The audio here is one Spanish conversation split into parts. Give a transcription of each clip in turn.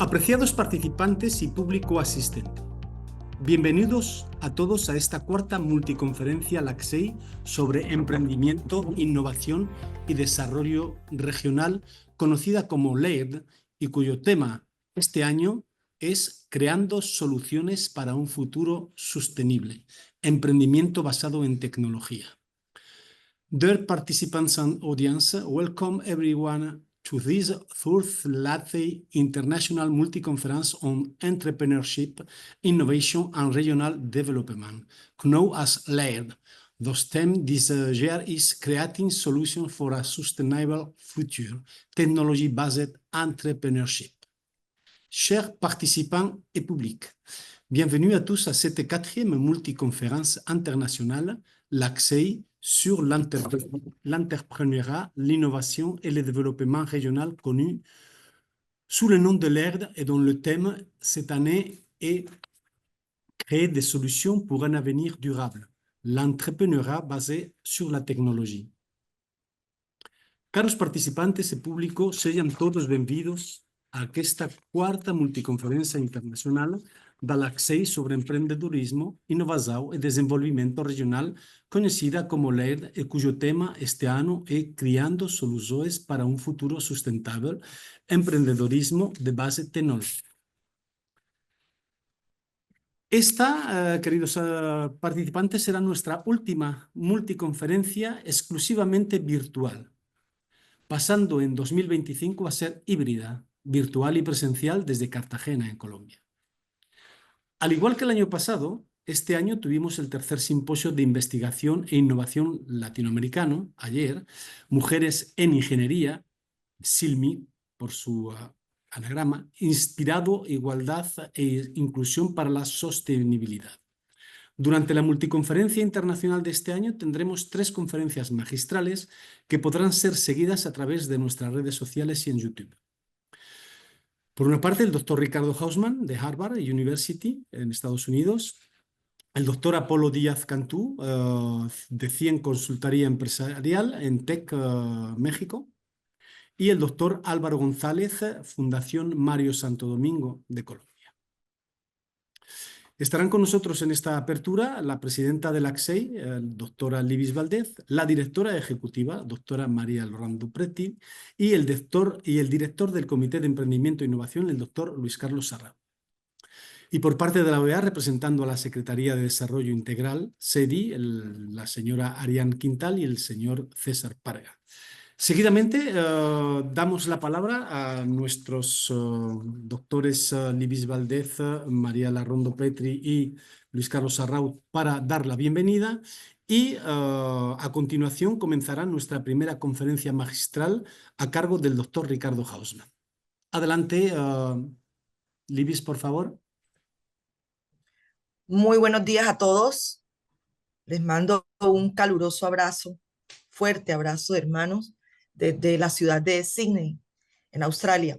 Apreciados participantes y público asistente, bienvenidos a todos a esta cuarta multiconferencia LACSEI sobre emprendimiento, innovación y desarrollo regional, conocida como LEED, y cuyo tema este año es Creando soluciones para un futuro sostenible, emprendimiento basado en tecnología. Dear participants and audience, welcome everyone to this third LACSEI International Multi-Conference on Entrepreneurship, Innovation and Regional Development, known as LEED. The theme this year is Creating Solutions for a Sustainable Future, Technology-Based Entrepreneurship. Chers participants et publics, bienvenue à tous à cette quatrième multiconférence internationale, LACSEI, sur l'entrepreneuriat, l'innovation et le développement régional connu sous le nom de LEED et dont le thème cette année est Créer des solutions pour un avenir durable, l'entrepreneuriat basé sur la tecnologie. Caros participantes e público, sejam todos bem-vindos a esta quarta multiconferência internacional da LACSEI sobre empreendedorismo, inovação e desenvolvimento regional, conhecida como LEED, e cujo tema este ano é Criando soluções para um futuro sustentável, empreendedorismo de base tecnológica. Esta, queridos participantes, será nuestra última multiconferencia exclusivamente virtual, pasando en 2025 a ser híbrida, virtual y presencial desde Cartagena, en Colombia. Al igual que el año pasado, este año tuvimos el tercer simposio de investigación e innovación latinoamericano, ayer, Mujeres en Ingeniería, SILMI, por su anagrama, inspirado Igualdad e Inclusión para la Sostenibilidad. Durante la multiconferencia internacional de este año tendremos 3 conferencias magistrales que podrán ser seguidas a través de nuestras redes sociales y en YouTube. Por una parte, el doctor Ricardo Hausmann, de Harvard University, en Estados Unidos, el doctor Apolo Díaz Cantú, de CIEN Consultoría Empresarial en TEC, México, y el doctor Álvaro González, Fundación Mario Santo Domingo, de Colombia. Estarán con nosotros en esta apertura la presidenta de LACSEI, doctora Libis Valdez, la directora ejecutiva, doctora María Lorán Dupretti, y el director del Comité de Emprendimiento e Innovación, el doctor Luis Carlos Sarrau. Y por parte de la OEA, representando a la Secretaría de Desarrollo Integral, SEDI, la señora Ariane Quintal y el señor César Parga. Seguidamente damos la palabra a nuestros doctores Libis Valdez, María Larrondo Petri y Luis Carlos Sarrau para dar la bienvenida y a continuación comenzará nuestra primera conferencia magistral a cargo del doctor Ricardo Hausmann. Adelante, Libis, por favor. Muy buenos días a todos. Les mando un caluroso abrazo, fuerte abrazo de hermanos, desde la ciudad de Sydney, en Australia.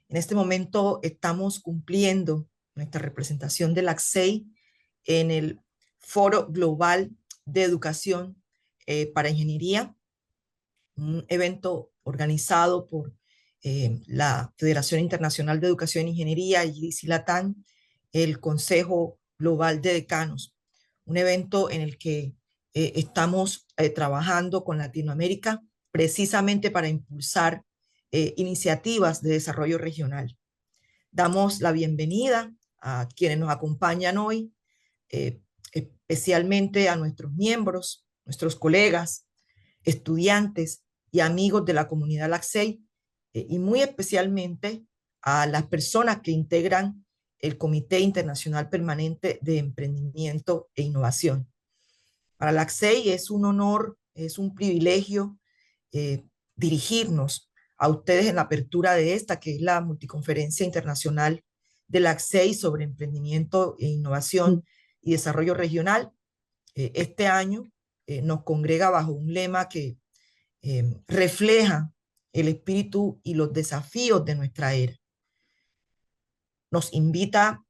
En este momento estamos cumpliendo nuestra representación de LACSEI en el Foro Global de Educación para Ingeniería, un evento organizado por la Federación Internacional de Educación e Ingeniería, GDC Latam, el Consejo Global de Decanos, un evento en el que estamos trabajando con Latinoamérica precisamente para impulsar iniciativas de desarrollo regional. Damos la bienvenida a quienes nos acompañan hoy, especialmente a nuestros miembros, nuestros colegas, estudiantes y amigos de la comunidad LACSEI, y muy especialmente a las personas que integran el Comité Internacional Permanente de Emprendimiento e Innovación. Para LACSEI es un honor, es un privilegio dirigirnos a ustedes en la apertura de esta, que es la multiconferencia internacional de LACSEI sobre emprendimiento e innovación y desarrollo regional. Este año nos congrega bajo un lema que refleja el espíritu y los desafíos de nuestra era. Nos invita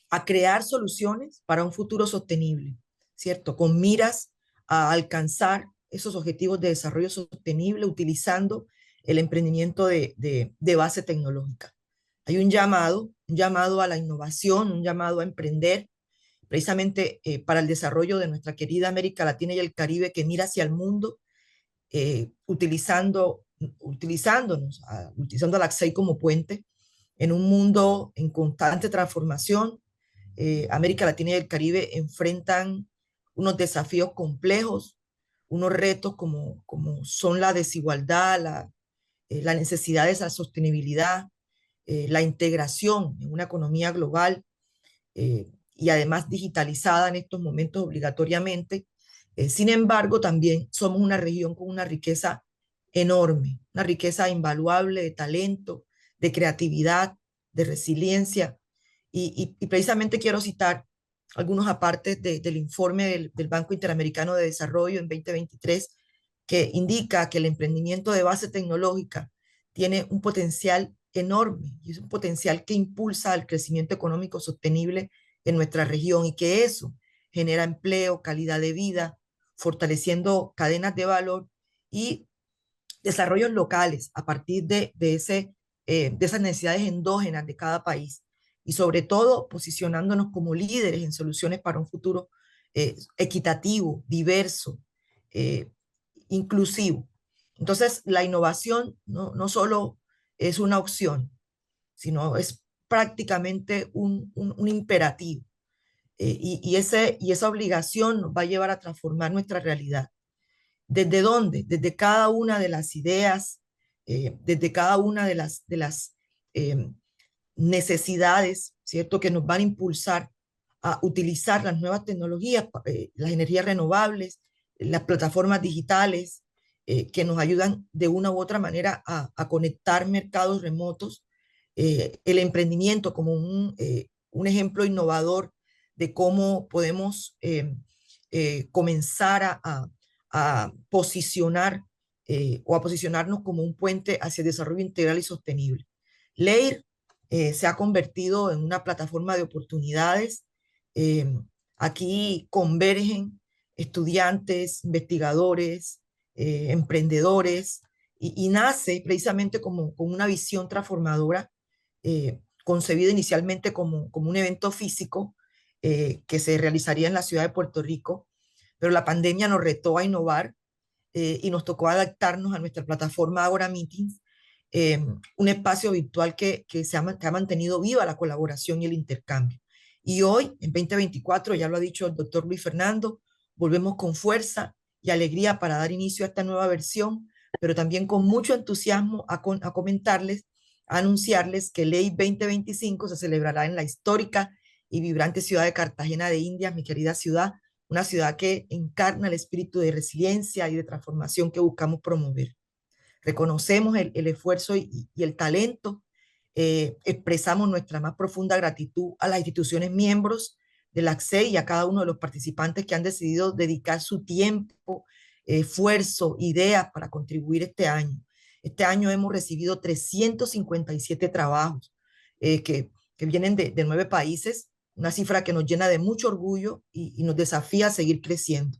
a crear soluciones para un futuro sostenible, ¿cierto? Con miras a alcanzar esos objetivos de desarrollo sostenible utilizando el emprendimiento de base tecnológica. Hay un llamado a la innovación, un llamado a emprender, precisamente para el desarrollo de nuestra querida América Latina y el Caribe, que mira hacia el mundo, utilizando al ACCEI como puente en un mundo en constante transformación. América Latina y el Caribe enfrentan unos desafíos complejos, unos retos como son la desigualdad, la necesidad de esa sostenibilidad, la integración en una economía global y además digitalizada en estos momentos obligatoriamente. Sin embargo, también somos una región con una riqueza enorme, una riqueza invaluable de talento, de creatividad, de resiliencia. Y precisamente quiero citar algunos apartes del informe del Banco Interamericano de Desarrollo en 2023, que indica que el emprendimiento de base tecnológica tiene un potencial enorme y es un potencial que impulsa el crecimiento económico sostenible en nuestra región y que eso genera empleo, calidad de vida, fortaleciendo cadenas de valor y desarrollos locales a partir de esas necesidades endógenas de cada país y sobre todo posicionándonos como líderes en soluciones para un futuro equitativo, diverso, eh, inclusivo. Entonces, la innovación no solo es una opción, sino es prácticamente un imperativo. Y esa obligación nos va a llevar a transformar nuestra realidad. ¿Desde dónde? Desde cada una de las ideas, desde cada una de las eh, necesidades, ¿cierto? Que nos van a impulsar a utilizar las nuevas tecnologías, las energías renovables, las plataformas digitales, que nos ayudan de una u otra manera a conectar mercados remotos, el emprendimiento como un ejemplo innovador de cómo podemos comenzar a posicionar o a posicionarnos como un puente hacia el desarrollo integral y sostenible. LEIR se ha convertido en una plataforma de oportunidades. Eh, Aquí convergen estudiantes, investigadores, emprendedores, y nace precisamente como una visión transformadora, concebida inicialmente como un evento físico que se realizaría en la ciudad de Puerto Rico, pero la pandemia nos retó a innovar y nos tocó adaptarnos a nuestra plataforma Agora Meetings, un espacio virtual que ha mantenido viva la colaboración y el intercambio. Y hoy, en 2024, ya lo ha dicho el doctor Luis Fernando, volvemos con fuerza y alegría para dar inicio a esta nueva versión, pero también con mucho entusiasmo a comentarles, a anunciarles que Ley 2025 se celebrará en la histórica y vibrante ciudad de Cartagena de Indias, mi querida ciudad, una ciudad que encarna el espíritu de resiliencia y de transformación que buscamos promover. Reconocemos el esfuerzo y el talento, expresamos nuestra más profunda gratitud a las instituciones miembros del ACCEI y a cada uno de los participantes que han decidido dedicar su tiempo, esfuerzo, ideas para contribuir este año. Este año hemos recibido 357 trabajos que vienen de 9 países, una cifra que nos llena de mucho orgullo y nos desafía a seguir creciendo.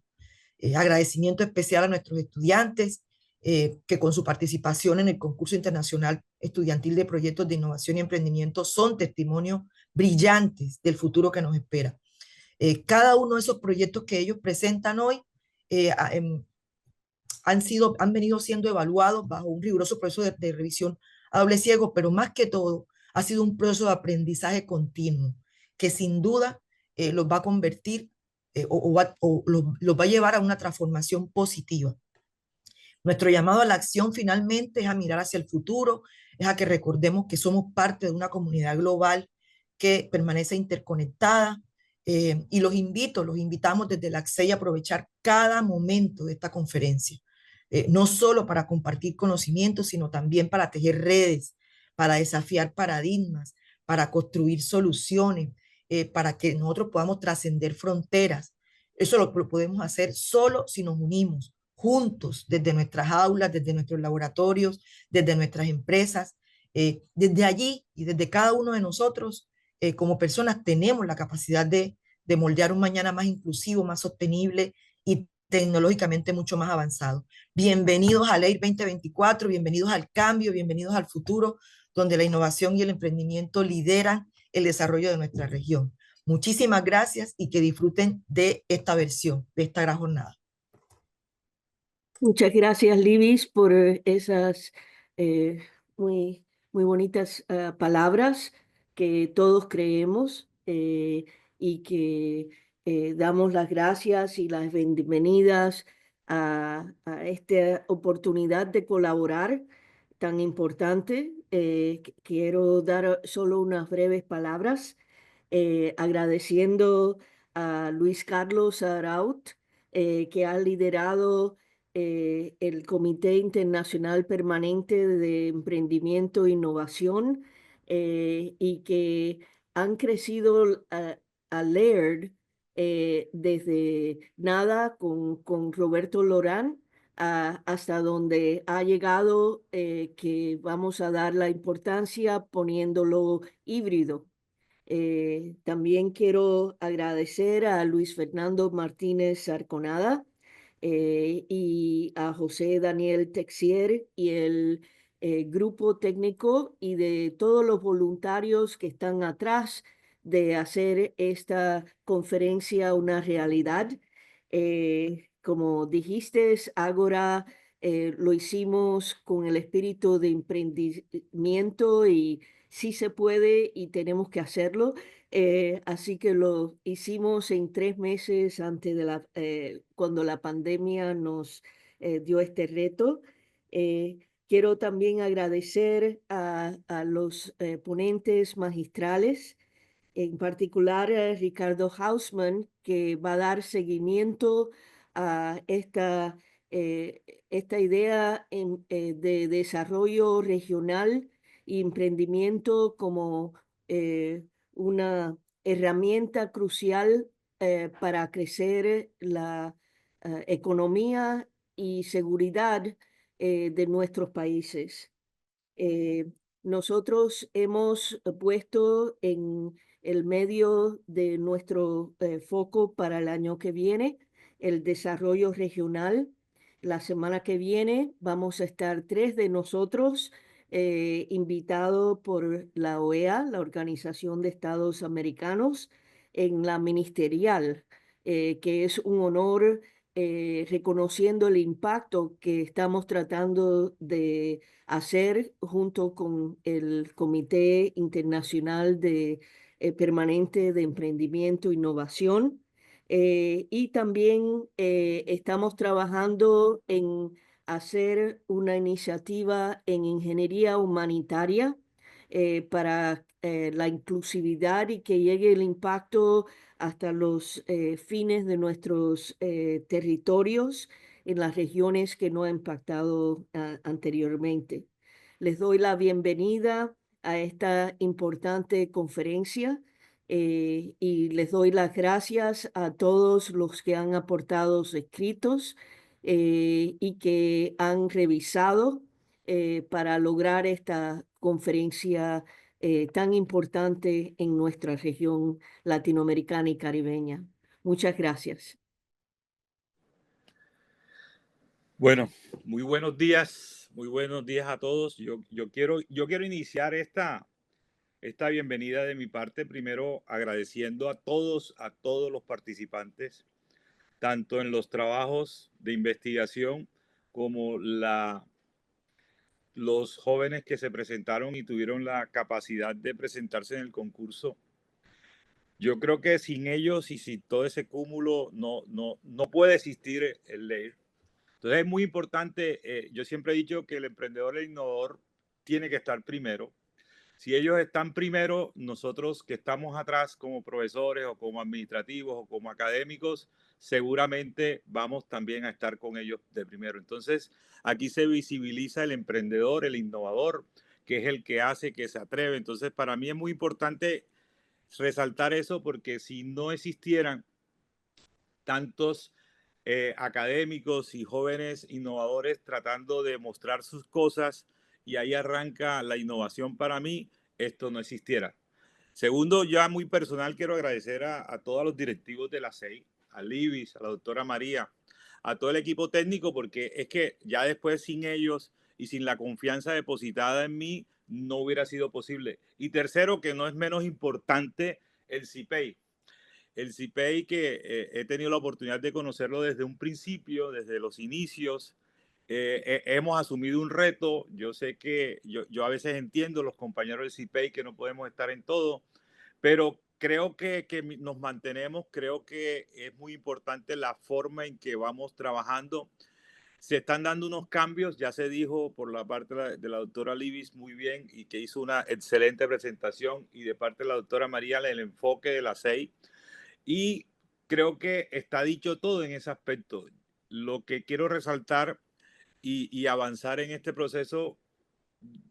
Agradecimiento especial a nuestros estudiantes que con su participación en el concurso internacional estudiantil de proyectos de innovación y emprendimiento son testimonios brillantes del futuro que nos espera. Cada uno de esos proyectos que ellos presentan hoy han venido siendo evaluados bajo un riguroso proceso de revisión a doble ciego, pero más que todo ha sido un proceso de aprendizaje continuo que sin duda los va a convertir los va a llevar a una transformación positiva. Nuestro llamado a la acción finalmente es a mirar hacia el futuro, es a que recordemos que somos parte de una comunidad global que permanece interconectada, y los invitamos desde la ACCEI a aprovechar cada momento de esta conferencia, no solo para compartir conocimientos, sino también para tejer redes, para desafiar paradigmas, para construir soluciones, para que nosotros podamos trascender fronteras. Eso lo podemos hacer solo si nos unimos juntos, desde nuestras aulas, desde nuestros laboratorios, desde nuestras empresas. Desde allí y desde cada uno de nosotros, como personas, tenemos la capacidad de moldear un mañana más inclusivo, más sostenible y tecnológicamente mucho más avanzado. Bienvenidos a Ley 2024, bienvenidos al cambio, bienvenidos al futuro. donde la innovación y el emprendimiento lideran el desarrollo de nuestra región. Muchísimas gracias y que disfruten de esta versión, de esta gran jornada. Muchas gracias, Libis, por esas eh, muy, muy bonitas palabras que todos creemos y que damos las gracias y las bienvenidas a esta oportunidad de colaborar tan importante. Quiero dar solo unas breves palabras agradeciendo a Luis Carlos Araut, que ha liderado el Comité Internacional Permanente de Emprendimiento e Innovación y que han crecido a Laird desde nada con Roberto Lorán hasta donde ha llegado, que vamos a dar la importancia poniéndolo híbrido. También quiero agradecer a Luis Fernando Martínez Arconada y a José Daniel Texier y el grupo técnico y de todos los voluntarios que están atrás de hacer esta conferencia una realidad. Como dijiste, Ágora lo hicimos con el espíritu de emprendimiento y sí se puede y tenemos que hacerlo. Así que lo hicimos en 3 meses antes de cuando la pandemia nos dio este reto. Quiero también agradecer a los ponentes magistrales, en particular Ricardo Hausmann, que va a dar seguimiento a esta idea de desarrollo regional y emprendimiento como una herramienta crucial para crecer la economía y seguridad de nuestros países. Nosotros hemos puesto en el medio de nuestro foco para el año que viene el desarrollo regional. La semana que viene vamos a estar 3 de nosotros invitados por la OEA, la Organización de Estados Americanos, en la ministerial, que es un honor reconociendo el impacto que estamos tratando de hacer junto con el Comité Internacional Permanente de Emprendimiento e Innovación. Y también estamos trabajando en hacer una iniciativa en ingeniería humanitaria para la inclusividad y que llegue el impacto hasta los fines de nuestros territorios en las regiones que no han impactado anteriormente. Les doy la bienvenida a esta importante conferencia y les doy las gracias a todos los que han aportado escritos y que han revisado para lograr esta conferencia tan importante en nuestra región latinoamericana y caribeña. Muchas gracias. Bueno, muy buenos días a todos. Yo quiero iniciar esta bienvenida de mi parte primero agradeciendo a todos los participantes, tanto en los trabajos de investigación como los jóvenes que se presentaron y tuvieron la capacidad de presentarse en el concurso. Yo creo que sin ellos y sin todo ese cúmulo no puede existir el LAIR. Entonces es muy importante, yo siempre he dicho que el emprendedor e innovador tiene que estar primero. Si ellos están primero, nosotros que estamos atrás como profesores o como administrativos o como académicos, seguramente vamos también a estar con ellos de primero. Entonces aquí se visibiliza el emprendedor, el innovador, que es el que hace, que se atreve. Entonces para mí es muy importante resaltar eso porque si no existieran tantos académicos y jóvenes innovadores tratando de mostrar sus cosas y ahí arranca la innovación para mí, esto no existiera. Segundo, ya muy personal, quiero agradecer a todos los directivos de la CEI, a Libis, a la doctora María, a todo el equipo técnico, porque es que ya después sin ellos y sin la confianza depositada en mí, no hubiera sido posible. Y tercero, que no es menos importante, el CIPEI. El CIPEI que he tenido la oportunidad de conocerlo desde un principio, desde los inicios. Hemos asumido un reto. Yo sé que yo a veces entiendo los compañeros del CIPEI que no podemos estar en todo, pero creo que nos mantenemos. Creo que es muy importante la forma en que vamos trabajando. Se están dando unos cambios, ya se dijo por la parte de la doctora Libis muy bien y que hizo una excelente presentación, y de parte de la doctora María el enfoque de la CEI. Y creo que está dicho todo en ese aspecto. Lo que quiero resaltar y avanzar en este proceso,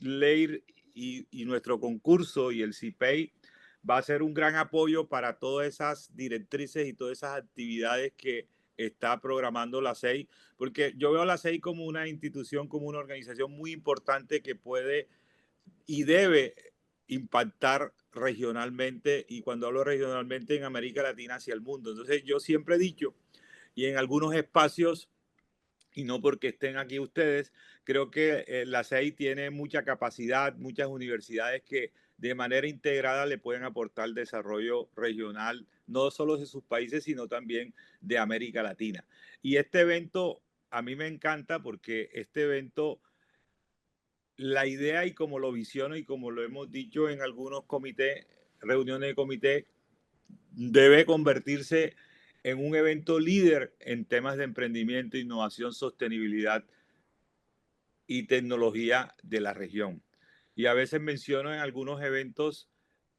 Leir y nuestro concurso y el CIPEI va a ser un gran apoyo para todas esas directrices y todas esas actividades que está programando la CEI, porque yo veo a la CEI como una institución, como una organización muy importante que puede y debe impactar regionalmente, y cuando hablo regionalmente, en América Latina hacia el mundo. Entonces yo siempre he dicho, y en algunos espacios, y no porque estén aquí ustedes, creo que la CEI tiene mucha capacidad, muchas universidades que de manera integrada le pueden aportar desarrollo regional, no solo de sus países, sino también de América Latina. Y este evento a mí me encanta porque este evento, la idea y como lo visiono y como lo hemos dicho en algunos comités, reuniones de comité, debe convertirse en un evento líder en temas de emprendimiento, innovación, sostenibilidad y tecnología de la región. Y a veces menciono en algunos eventos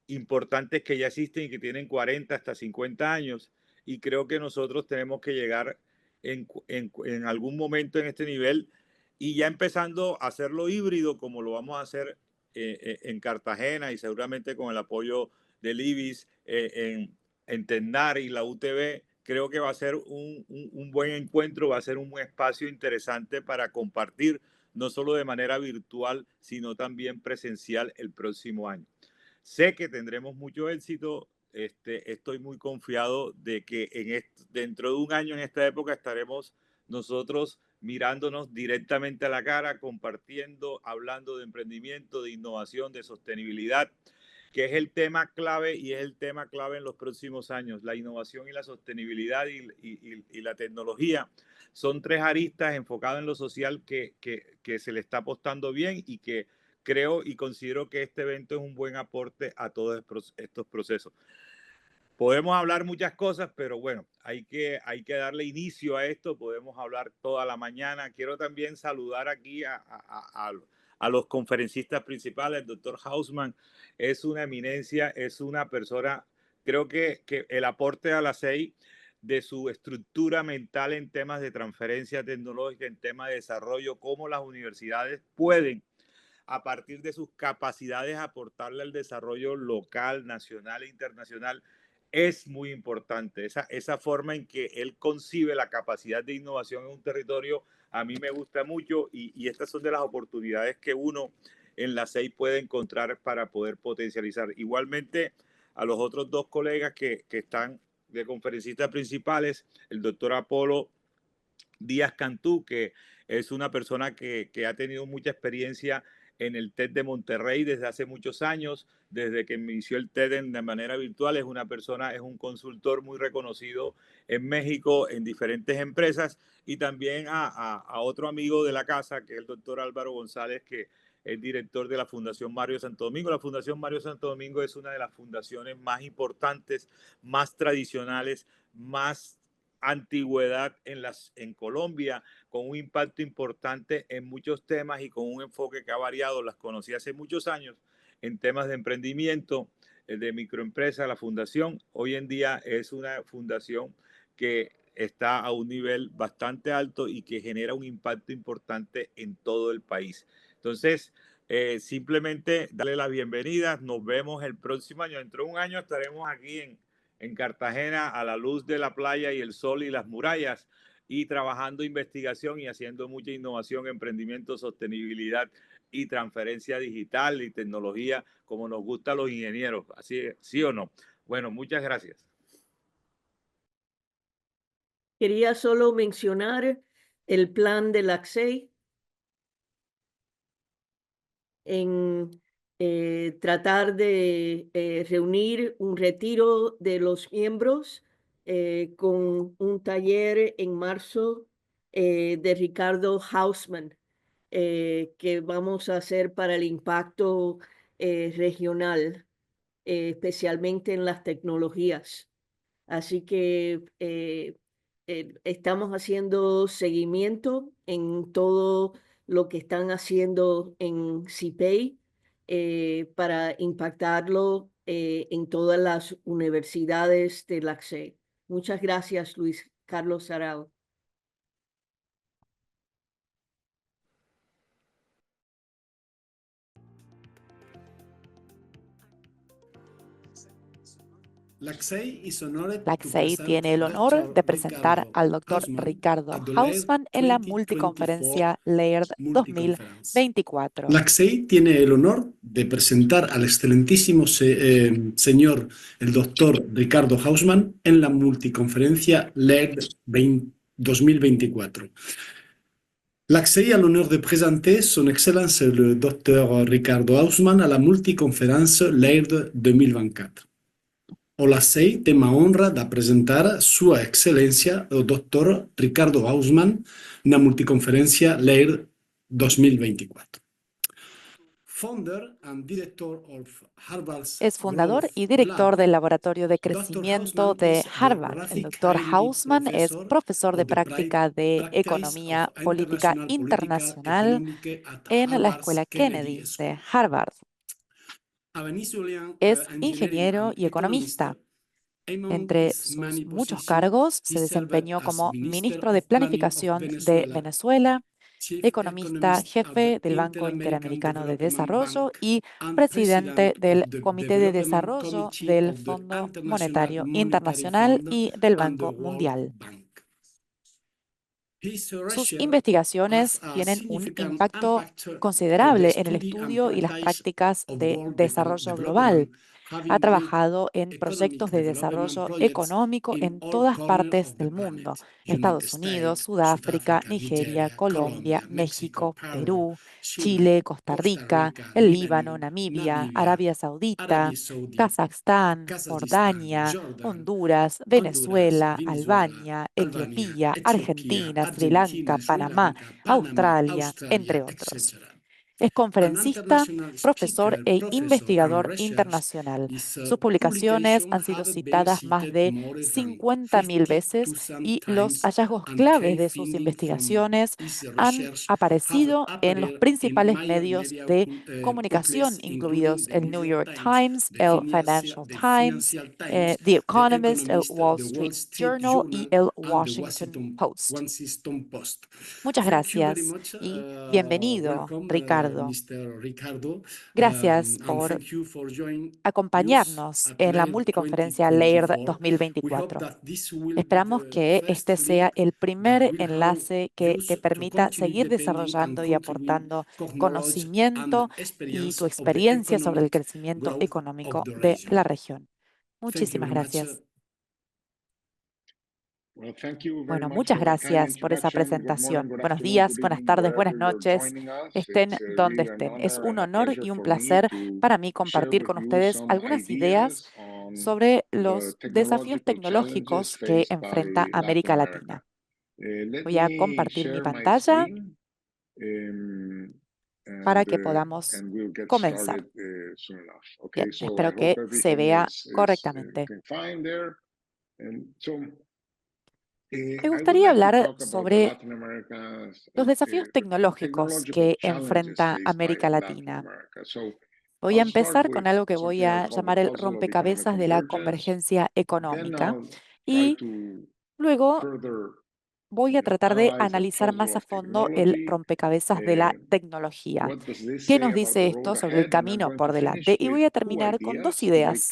importantes que ya existen y que tienen 40 hasta 50 años, y creo que nosotros tenemos que llegar en algún momento en este nivel, y ya empezando a hacerlo híbrido como lo vamos a hacer en Cartagena, y seguramente con el apoyo del IBIS en TENAR y la UTB. Creo que va a ser un buen encuentro, va a ser un buen espacio interesante para compartir, no solo de manera virtual, sino también presencial el próximo año. Sé que tendremos mucho éxito. Estoy muy confiado de que dentro de un año, en esta época, estaremos nosotros mirándonos directamente a la cara, compartiendo, hablando de emprendimiento, de innovación, de sostenibilidad, que es el tema clave, y es el tema clave en los próximos años. La innovación y la sostenibilidad y la tecnología son tres aristas enfocadas en lo social que se le está apostando bien, y que creo y considero que este evento es un buen aporte a todos estos procesos. Podemos hablar muchas cosas, pero bueno, hay que darle inicio a esto. Podemos hablar toda la mañana. Quiero también saludar aquí a los conferencistas principales. El doctor Hausman es una eminencia, es una persona, creo que el aporte a la CEI de su estructura mental en temas de transferencia tecnológica, en temas de desarrollo, cómo las universidades pueden, a partir de sus capacidades, aportarle al desarrollo local, nacional e internacional, es muy importante. Esa forma en que él concibe la capacidad de innovación en un territorio, a mí me gusta mucho, y estas son de las oportunidades que uno en la CEI puede encontrar para poder potencializar. Igualmente, a los otros dos colegas que están de conferencistas principales, el doctor Apolo Díaz Cantú, que es una persona que ha tenido mucha experiencia en el TED de Monterrey desde hace muchos años, desde que inició el TED de manera virtual. Es una persona, es un consultor muy reconocido en México, en diferentes empresas. Y también a otro amigo de la casa, que es el doctor Álvaro González, que es director de la Fundación Mario Santo Domingo. La Fundación Mario Santo Domingo es una de las fundaciones más importantes, más tradicionales, más antigüedad en Colombia, con un impacto importante en muchos temas y con un enfoque que ha variado. Las conocí hace muchos años en temas de emprendimiento, de microempresa. La fundación hoy en día es una fundación que está a un nivel bastante alto y que genera un impacto importante en todo el país. Entonces, simplemente darle la bienvenida. Nos vemos el próximo año. Dentro de un año estaremos aquí en Cartagena, a la luz de la playa y el sol y las murallas, y trabajando investigación y haciendo mucha innovación, emprendimiento, sostenibilidad y transferencia digital y tecnología, como nos gusta a los ingenieros. ¿Así, sí o no? Bueno, muchas gracias. Quería solo mencionar el plan de la CEI. En tratar de reunir un retiro de los miembros con un taller en marzo de Ricardo Hausman que vamos a hacer para el impacto regional, especialmente en las tecnologías. Así que estamos haciendo seguimiento en todo lo que están haciendo en CIPEI para impactarlo en todas las universidades de la CSE. Muchas gracias, Luis Carlos Sarao. La CSEI tiene el honor de presentar al Dr. Ricardo Hausman en la multiconferencia LAIRD 2024. La CSEI tiene el honor de presentar al excelentísimo señor, el doctor Ricardo Hausman, en la multiconferencia LAIRD 2024. La CSEI a l'honneur de présenter son Excellence le Dr. Ricardo Hausman à la multiconference LAIRD 2024. O la CSEI tem a honra de presentar Sua Excelência o Dr. Ricardo Hausman na multiconferencia LAIRD 2024. Es fundador y director del Laboratorio de Crecimiento de Harvard. El Dr. Hausman es profesor de práctica de Economía Política Internacional en la Escuela Kennedy de Harvard. Es ingeniero y economista. Entre sus muchos cargos, se desempeñó como ministro de Planificación de Venezuela, economista jefe del Banco Interamericano de Desarrollo y presidente del Comité de Desarrollo del Fondo Monetario Internacional y del Banco Mundial. Sus investigaciones tienen un impacto considerable en el estudio y las prácticas de desarrollo global. Ha trabajado en proyectos de desarrollo económico en todas partes del mundo: Estados Unidos, Sudáfrica, Nigeria, Colombia, México, Perú, Chile, Costa Rica, el Líbano, Namibia, Arabia Saudita, Kazajstán, Jordania, Honduras, Venezuela, Albania, Etiopía, Argentina, Sri Lanka, Panamá, Australia, entre otros. Es conferencista, profesor e investigador internacional. Sus publicaciones han sido citadas más de 50.000 veces y los hallazgos claves de sus investigaciones han aparecido en los principales medios de comunicación, incluidos el New York Times, el Financial Times, The Economist, el Wall Street Journal y el Washington Post. Muchas gracias y bienvenido, Ricardo. Gracias por acompañarnos en la multiconferencia LAIRD 2024. Esperamos que este sea el primer enlace que te permita seguir desarrollando y aportando conocimiento y tu experiencia sobre el crecimiento económico de la región. Muchísimas gracias. Bueno, muchas gracias por esa presentación. Buenos días, buenas tardes, buenas noches, estén donde estén. Es un honor y un placer para mí compartir con ustedes algunas ideas sobre los desafíos tecnológicos que enfrenta América Latina. Voy a compartir mi pantalla para que podamos comenzar. Bien, espero que se vea correctamente. Me gustaría hablar sobre los desafíos tecnológicos que enfrenta América Latina. Voy a empezar con algo que voy a llamar el rompecabezas de la convergencia económica y luego voy a tratar de analizar más a fondo el rompecabezas de la tecnología. ¿Qué nos dice esto sobre el camino por delante? Y voy a terminar con dos ideas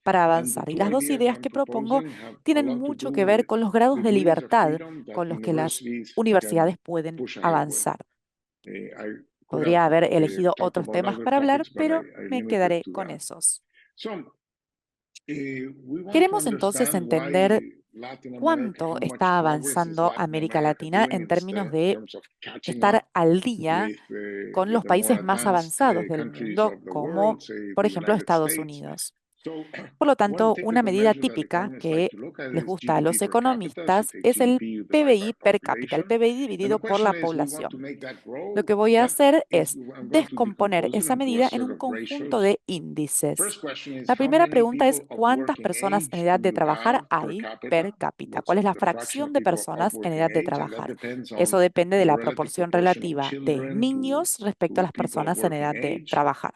para avanzar. Y las dos ideas que propongo tienen mucho que ver con los grados de libertad con los que las universidades pueden avanzar. Podría haber elegido otros temas para hablar, pero me quedaré con esos. Queremos entonces entender cuánto está avanzando América Latina en términos de estar al día con los países más avanzados del mundo, como por ejemplo Estados Unidos. Por lo tanto, una medida típica que les gusta a los economistas es el PBI per cápita, el PBI dividido por la población. Lo que voy a hacer es descomponer esa medida en un conjunto de índices. La primera pregunta es: ¿cuántas personas en edad de trabajar hay per cápita? ¿Cuál es la fracción de personas en edad de trabajar? Eso depende de la proporción relativa de niños respecto a las personas en edad de trabajar.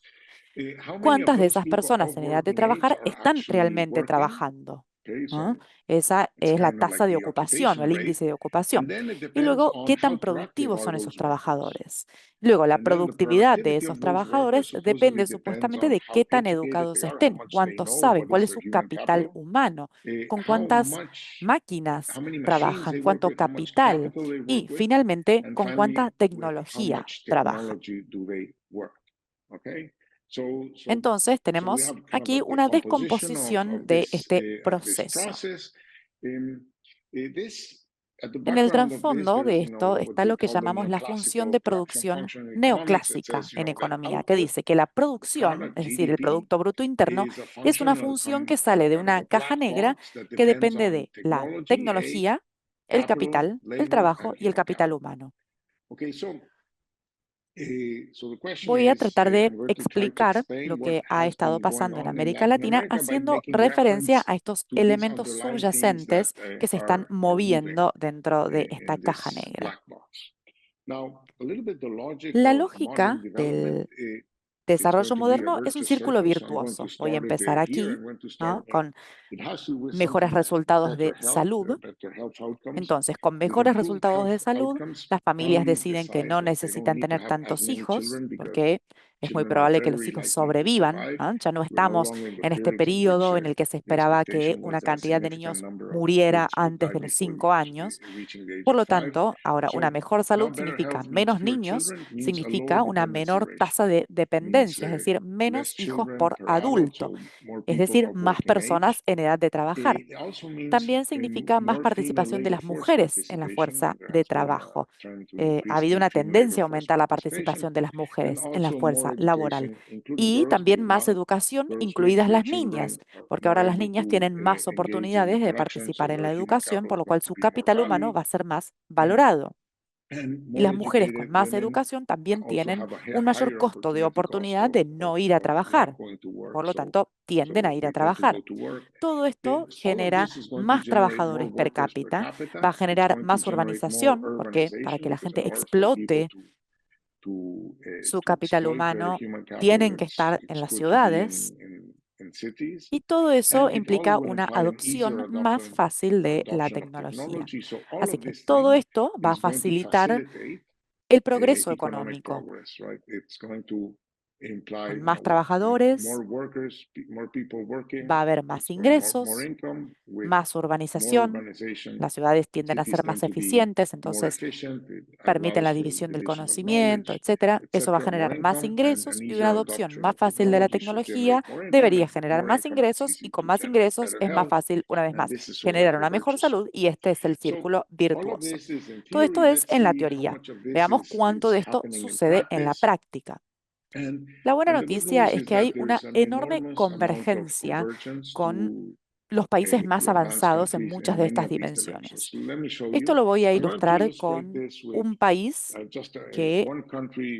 ¿Cuántas de esas personas en edad de trabajar están realmente trabajando? ¿Ah? Esa es la tasa de ocupación o el índice de ocupación. Y luego, ¿qué tan productivos son esos trabajadores? Luego, la productividad de esos trabajadores depende supuestamente de qué tan educados estén, cuántos saben, cuál es su capital humano, con cuántas máquinas trabajan, cuánto capital y, finalmente, con cuánta tecnología trabajan. Entonces, tenemos aquí una descomposición de este proceso. En el trasfondo de esto está lo que llamamos la función de producción neoclásica en economía, que dice que la producción, es decir, el Producto Bruto Interno, es una función que sale de una caja negra que depende de la tecnología, el capital, el trabajo y el capital humano. Voy a tratar de explicar lo que ha estado pasando en América Latina haciendo referencia a estos elementos subyacentes que se están moviendo dentro de esta caja negra. La lógica del desarrollo moderno es un círculo virtuoso. Voy a empezar aquí, ¿no?, con mejores resultados de salud. Entonces, con mejores resultados de salud, las familias deciden que no necesitan tener tantos hijos, porque es muy probable que los hijos sobrevivan, ¿no? Ya no estamos en este periodo en el que se esperaba que una cantidad de niños muriera antes de los 5 años. Por lo tanto, ahora una mejor salud significa menos niños, significa una menor tasa de dependencia, es decir, menos hijos por adulto, es decir, más personas en edad de trabajar. También significa más participación de las mujeres en la fuerza de trabajo. Ha habido una tendencia a aumentar la participación de las mujeres en la fuerza laboral. Y también más educación, incluidas las niñas, porque ahora las niñas tienen más oportunidades de participar en la educación, por lo cual su capital humano va a ser más valorado. Y las mujeres con más educación también tienen un mayor costo de oportunidad de no ir a trabajar. Por lo tanto, tienden a ir a trabajar. Todo esto genera más trabajadores per cápita, va a generar más urbanización, porque para que la gente explote su capital humano, tienen que estar en las ciudades. Y todo eso implica una adopción más fácil de la tecnología. Así que todo esto va a facilitar el progreso económico. Con más trabajadores, va a haber más ingresos, más urbanización. Las ciudades tienden a ser más eficientes, entonces permiten la división del conocimiento, etcétera. Eso va a generar más ingresos y una adopción más fácil de la tecnología debería generar más ingresos y con más ingresos es más fácil, una vez más, generar una mejor salud y este es el círculo virtuoso. Todo esto es en la teoría. Veamos cuánto de esto sucede en la práctica. La buena noticia es que hay una enorme convergencia con los países más avanzados en muchas de estas dimensiones. Esto lo voy a ilustrar con un país que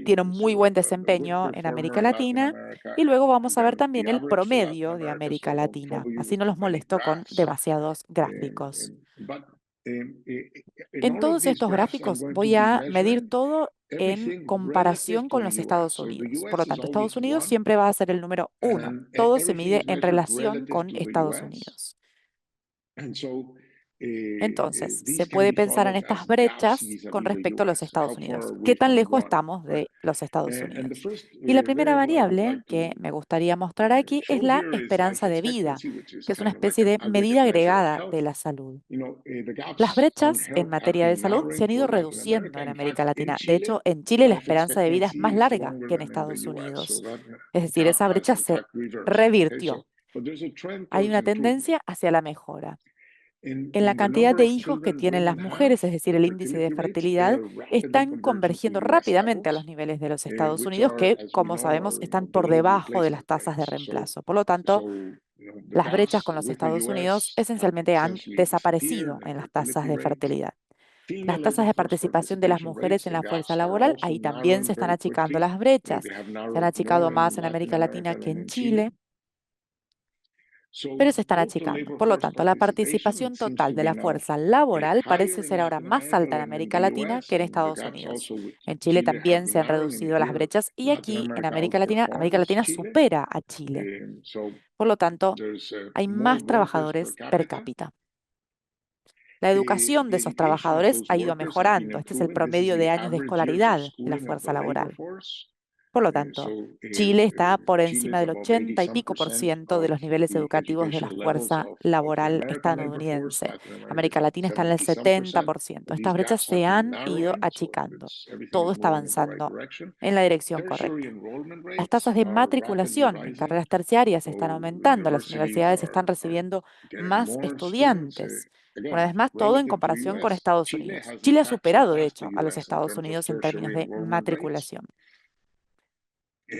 tiene un muy buen desempeño en América Latina y luego vamos a ver también el promedio de América Latina. Así no los molesto con demasiados gráficos. En todos estos gráficos voy a medir todo en comparación con los Estados Unidos. Por lo tanto, Estados Unidos siempre va a ser el número 1. Todo se mide en relación con Estados Unidos. Entonces, se puede pensar en estas brechas con respecto a los Estados Unidos. ¿Qué tan lejos estamos de los Estados Unidos? Y la primera variable que me gustaría mostrar aquí es la esperanza de vida, que es una especie de medida agregada de la salud. Las brechas en materia de salud se han ido reduciendo en América Latina. De hecho, en Chile la esperanza de vida es más larga que en Estados Unidos. Es decir, esa brecha se revirtió. Hay una tendencia hacia la mejora. en la cantidad de hijos que tienen las mujeres, es decir, el índice de fertilidad, están convergiendo rápidamente a los niveles de los Estados Unidos, que, como sabemos, están por debajo de las tasas de reemplazo. Por lo tanto, las brechas con los Estados Unidos esencialmente han desaparecido en las tasas de fertilidad. Las tasas de participación de las mujeres en la fuerza laboral, ahí también se están achicando las brechas. Se han achicado más en América Latina que en Chile, pero se están achicando. Por lo tanto, la participación total de la fuerza laboral parece ser ahora más alta en América Latina que en Estados Unidos. En Chile también se han reducido las brechas y aquí en América Latina supera a Chile. Por lo tanto, hay más trabajadores per cápita. La educación de esos trabajadores ha ido mejorando. Este es el promedio de años de escolaridad de la fuerza laboral. Por lo tanto, Chile está por encima del 80 y pico por ciento de los niveles educativos de la fuerza laboral estadounidense. América Latina está en el 70%. Estas brechas se han ido achicando. Todo está avanzando en la dirección correcta. Las tasas de matriculación en carreras terciarias están aumentando. Las universidades están recibiendo más estudiantes. Una vez más, todo en comparación con Estados Unidos. Chile ha superado, de hecho, a los Estados Unidos en términos de matriculación.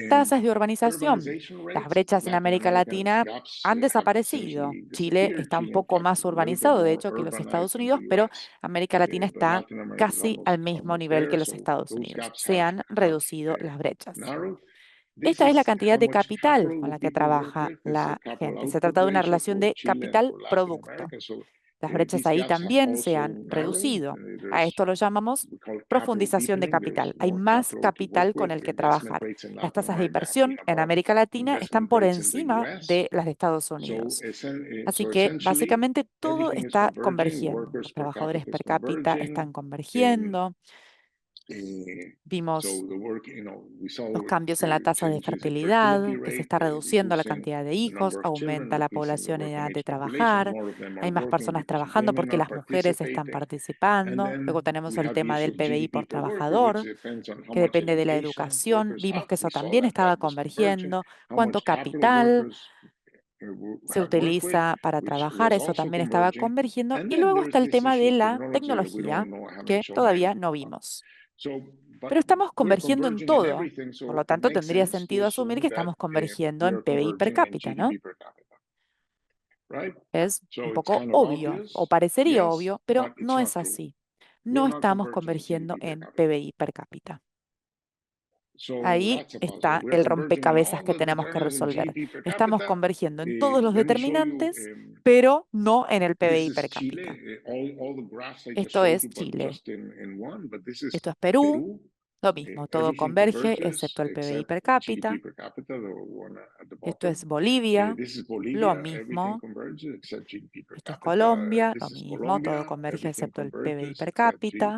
Tasas de urbanización. Las brechas en América Latina han desaparecido. Chile está un poco más urbanizado, de hecho, que los Estados Unidos, pero América Latina está casi al mismo nivel que los Estados Unidos. Se han reducido las brechas. Esta es la cantidad de capital con la que trabaja la gente. Se trata de una relación de capital-producto. Las brechas ahí también se han reducido. A esto lo llamamos profundización de capital. Hay más capital con el que trabajar. Las tasas de inversión en América Latina están por encima de las de Estados Unidos. Así que básicamente todo está convergiendo. Los trabajadores per cápita están convergiendo. Vimos los cambios en la tasa de fertilidad, que se está reduciendo la cantidad de hijos, aumenta la población en edad de trabajar, hay más personas trabajando porque las mujeres están participando. Luego tenemos el tema del PBI por trabajador, que depende de la educación. Vimos que eso también estaba convergiendo. Cuánto capital se utiliza para trabajar, eso también estaba convergiendo. Y luego está el tema de la tecnología, que todavía no vimos. Pero estamos convergiendo en todo. Por lo tanto, tendría sentido asumir que estamos convergiendo en PBI per cápita, ¿no? Es un poco obvio, o parecería obvio, pero no es así. No estamos convergiendo en PBI per cápita. Ahí está el rompecabezas que tenemos que resolver. Estamos convergiendo en todos los determinantes, pero no en el PBI per cápita. Esto es Chile. Esto es Perú. Lo mismo, todo converge excepto el PBI per cápita. Esto es Bolivia, lo mismo. Esto es Colombia, lo mismo, todo converge excepto el PBI per cápita.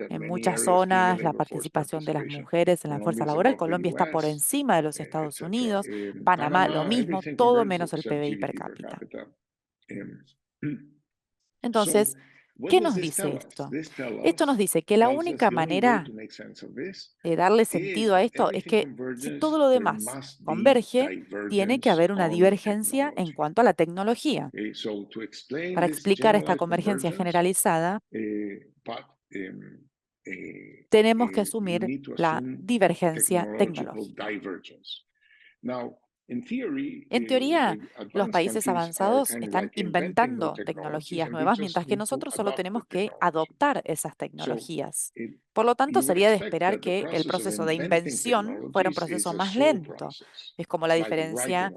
En muchas zonas, la participación de las mujeres en la fuerza laboral, Colombia está por encima de los Estados Unidos. Panamá, lo mismo, todo menos el PBI per cápita. Entonces, ¿qué nos dice esto? Esto nos dice que la única manera de darle sentido a esto es que si todo lo demás converge, tiene que haber una divergencia en cuanto a la tecnología. Para explicar esta convergencia generalizada, tenemos que asumir la divergencia tecnológica. En teoría, los países avanzados están inventando tecnologías nuevas, mientras que nosotros solo tenemos que adoptar esas tecnologías. Por lo tanto, sería de esperar que el proceso de invención fuera un proceso más lento. Es como la diferencia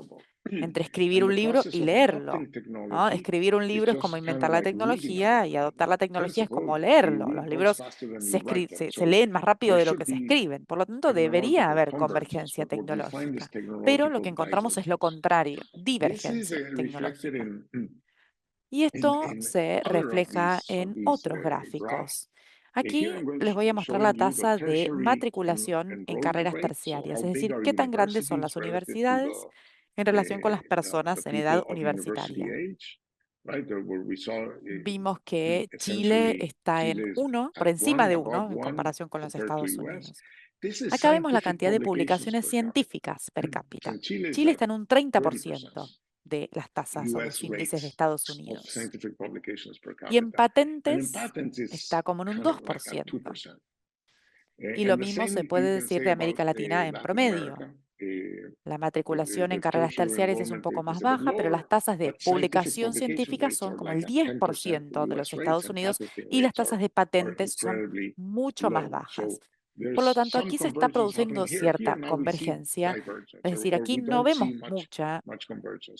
entre escribir un libro y leerlo, ¿no? Escribir un libro es como inventar la tecnología y adoptar la tecnología es como leerlo. Los libros se leen más rápido de lo que se escriben. Por lo tanto, debería haber convergencia tecnológica. Pero lo que encontramos es lo contrario, divergencia tecnológica. Y esto se refleja en otros gráficos. Aquí les voy a mostrar la tasa de matriculación en carreras terciarias, es decir, qué tan grandes son las universidades en relación con las personas en edad universitaria. Vimos que Chile está en 1, por encima de 1, en comparación con los Estados Unidos. Acá vemos la cantidad de publicaciones científicas per cápita. Chile está en un 30%. de las tasas o los índices de Estados Unidos. Y en Y patentes está como en un 2%. Y lo mismo se puede decir de América Latina en promedio. La matriculación en carreras terciarias es un poco más baja, pero las tasas de publicación científica son como el 10% de los Estados Unidos y las tasas de patentes son mucho más bajas. Por lo tanto, aquí se está produciendo cierta convergencia. Es decir, aquí no vemos mucha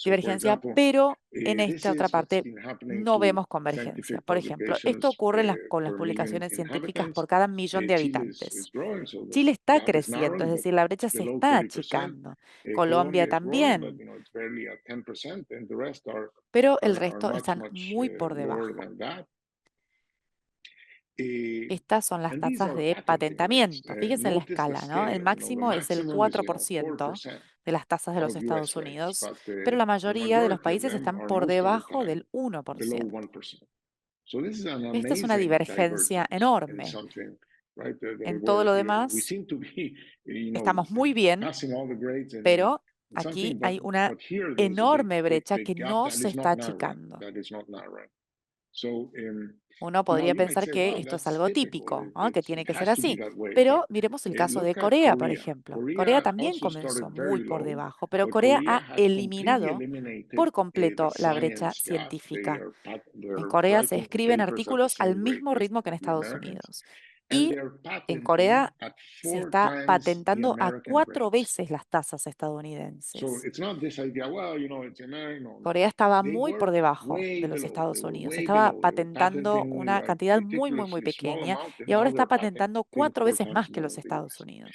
divergencia, pero en esta otra parte no vemos convergencia. Por ejemplo, esto ocurre con las publicaciones científicas por cada millón de habitantes. Chile está creciendo, es decir, la brecha se está achicando. Colombia también, pero el resto están muy por debajo. Estas son las tasas de patentamiento. Fíjense en la escala, ¿no? El máximo es el 4% de las tasas de los Estados Unidos, pero la mayoría de los países están por debajo del 1%. Esta es una divergencia enorme. En todo lo demás, estamos muy bien, pero aquí hay una enorme brecha que no se está achicando. Uno podría pensar que esto es algo típico, ¿no? Que tiene que ser así. Pero miremos el caso de Corea, por ejemplo. Corea también comenzó muy por debajo, pero Corea ha eliminado por completo la brecha científica. En Corea se escriben artículos al mismo ritmo que en Estados Unidos. Y en Corea se está patentando a 4 veces las tasas estadounidenses. Corea estaba muy por debajo de los Estados Unidos. Estaba patentando una cantidad muy, muy, muy pequeña y ahora está patentando 4 veces más que los Estados Unidos.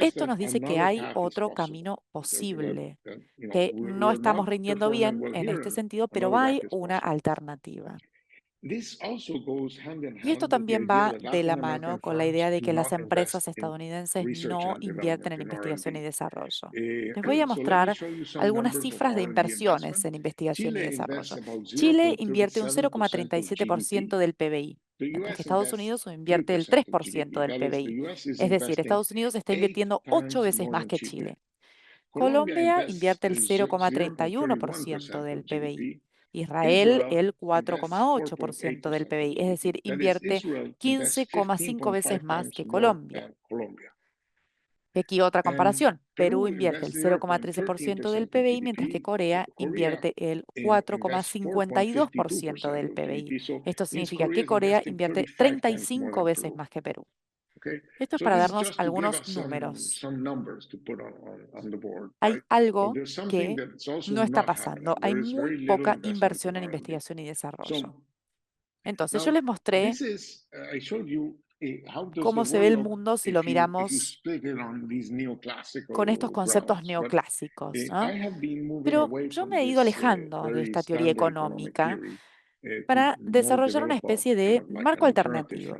Esto nos dice que hay otro camino posible, que no estamos rindiendo bien en este sentido, pero hay una alternativa. Y esto también va de la mano con la idea de que las empresas estadounidenses no invierten en investigación y desarrollo. Les voy a mostrar algunas cifras de inversiones en investigación y desarrollo. Chile invierte un 0,37% del PBI, mientras que Estados Unidos invierte el 3% del PBI. Es decir, Estados Unidos está invirtiendo 8 veces más que Chile. Colombia invierte el 0,31% del PBI. Israel el 4,8% del PBI, es decir, invierte 15,5 veces más que Colombia. Aquí otra comparación. Perú invierte el 0,13% del PBI, mientras que Corea invierte el 4,52% del PBI. Esto significa que Corea invierte 35 veces más que Perú. Esto es para darnos algunos números. Hay algo que no está pasando. Hay muy poca inversión en investigación y desarrollo. Entonces, yo les mostré cómo se ve el mundo si lo miramos con estos conceptos neoclásicos, ¿no? Pero yo me he ido alejando de esta teoría económica para desarrollar una especie de marco alternativo.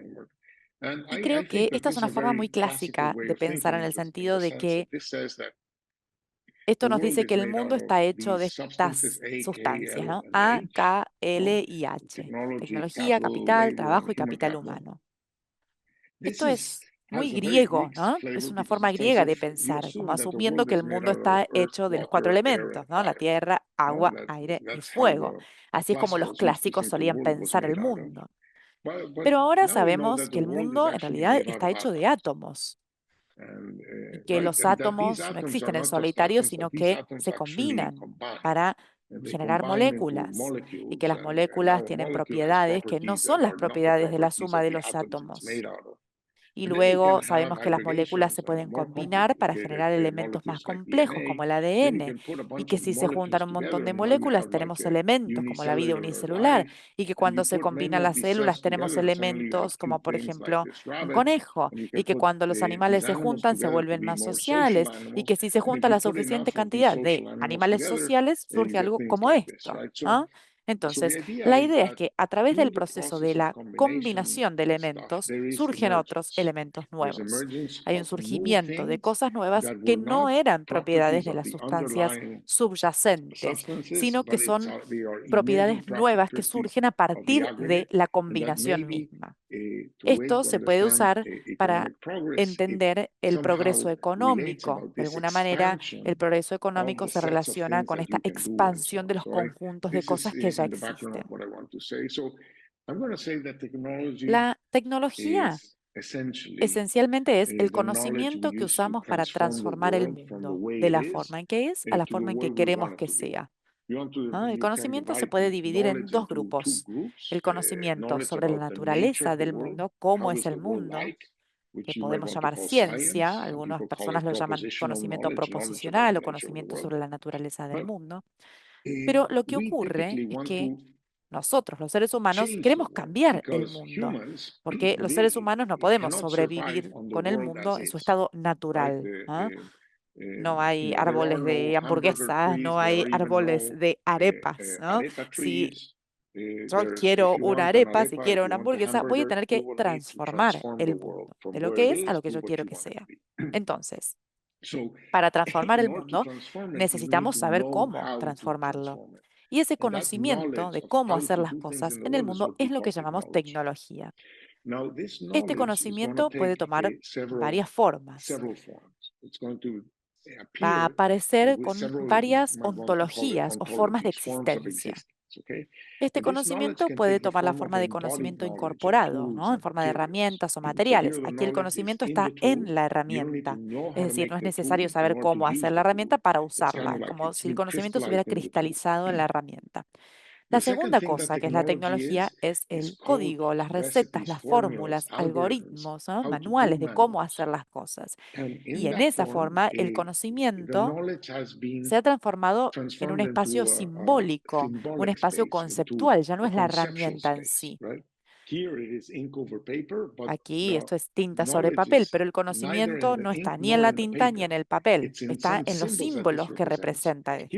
Y creo que esta es una forma muy clásica de pensar en el sentido de que esto nos dice que el mundo está hecho de estas sustancias, ¿no? A, K, L y H. Tecnología, capital, trabajo y capital humano. Esto es muy griego, ¿no? Es una forma griega de pensar, como asumiendo que el mundo está hecho de los 4 elementos, ¿no? La tierra, agua, aire y fuego. Así es como los clásicos solían pensar el mundo. Pero ahora sabemos que el mundo en realidad está hecho de átomos y que los átomos no existen en solitario, sino que se combinan para generar moléculas y que las moléculas tienen propiedades que no son las propiedades de la suma de los átomos. Y luego sabemos que las moléculas se pueden combinar para generar elementos más complejos como el ADN y que si se juntan un montón de moléculas tenemos elementos como la vida unicelular y que cuando se combinan las células tenemos elementos como por ejemplo un conejo y que cuando los animales se juntan se vuelven más sociales y que si se junta la suficiente cantidad de animales sociales surge algo como esto, ¿no? Entonces, la idea es que a través del proceso de la combinación de elementos surgen otros elementos nuevos. Hay un surgimiento de cosas nuevas que no eran propiedades de las sustancias subyacentes, sino que son propiedades nuevas que surgen a partir de la combinación misma. Esto se puede usar para entender el progreso económico. De alguna manera, el progreso económico se relaciona con esta expansión de los conjuntos de cosas que ya existen. La tecnología esencialmente es el conocimiento que usamos para transformar el mundo de la forma en que es a la forma en que queremos que sea. ¿No? El conocimiento se puede dividir en dos grupos. El conocimiento sobre la naturaleza del mundo, cómo es el mundo, que podemos llamar ciencia, algunas personas lo llaman conocimiento proposicional o conocimiento sobre la naturaleza del mundo. Pero lo que ocurre es que nosotros, los seres humanos, queremos cambiar el mundo, porque los seres humanos no podemos sobrevivir con el mundo en su estado natural. ¿Ah? No hay árboles de hamburguesas, no hay árboles de arepas, ¿no? Si yo quiero una arepa, si quiero una hamburguesa, voy a tener que transformar el mundo de lo que es a lo que yo quiero que sea. Entonces, para transformar el mundo, necesitamos saber cómo transformarlo. Y ese conocimiento de cómo hacer las cosas en el mundo es lo que llamamos tecnología. Este conocimiento puede tomar varias formas. Va a aparecer con varias ontologías o formas de existencia. Este conocimiento puede tomar la forma de conocimiento incorporado, ¿no? En forma de herramientas o materiales. Aquí el conocimiento está en la herramienta. Es decir, no es necesario saber cómo hacer la herramienta para usarla, como si el conocimiento se hubiera cristalizado en la herramienta. La segunda cosa, que es la tecnología, es el código, las recetas, las fórmulas, algoritmos, ¿no? Manuales de cómo hacer las cosas. Y en esa forma, el conocimiento se ha transformado en un espacio simbólico, un espacio conceptual, ya no es la herramienta en sí. Aquí esto es tinta sobre papel, pero el conocimiento no está ni en la tinta ni en el papel, está en los símbolos que representa esto.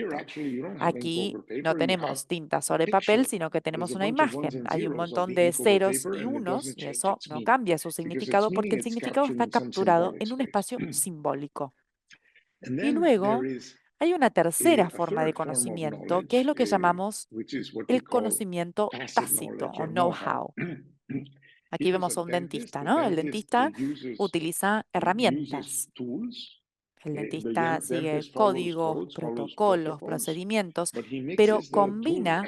Aquí no tenemos tinta sobre papel, sino que tenemos una imagen. Hay un montón de ceros y unos y eso no cambia su significado porque el significado está capturado en un espacio simbólico. Y luego hay una tercera forma de conocimiento, que es lo que llamamos el conocimiento tácito o know-how. Aquí vemos a un dentista, ¿no? El dentista utiliza herramientas. El dentista sigue códigos, protocolos, procedimientos, pero combina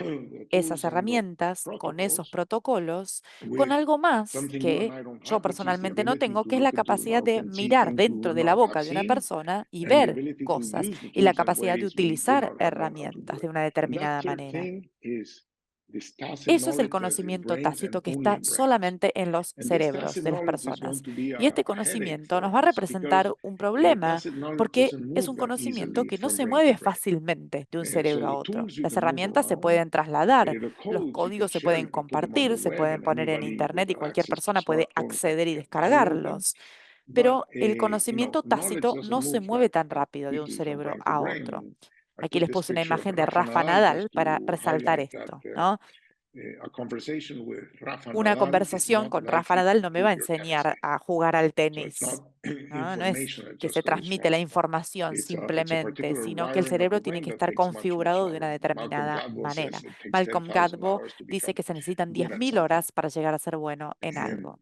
esas herramientas con esos protocolos con algo más que yo personalmente no tengo, que es la capacidad de mirar dentro de la boca de una persona y ver cosas y la capacidad de utilizar herramientas de una determinada manera. Eso es el conocimiento tácito que está solamente en los cerebros de las personas. Y este conocimiento nos va a representar un problema porque es un conocimiento que no se mueve fácilmente de un cerebro a otro. Las herramientas se pueden trasladar, los códigos se pueden compartir, se pueden poner en Internet y cualquier persona puede acceder y descargarlos. Pero el conocimiento tácito no se mueve tan rápido de un cerebro a otro. Aquí les puse una imagen de Rafa Nadal para resaltar esto, ¿no? Una conversación con Rafa Nadal no me va a enseñar a jugar al tenis. No es que se transmite la información simplemente, sino que el cerebro tiene que estar configurado de una determinada manera. Malcolm Gladwell dice que se necesitan 10.000 horas para llegar a ser bueno en algo.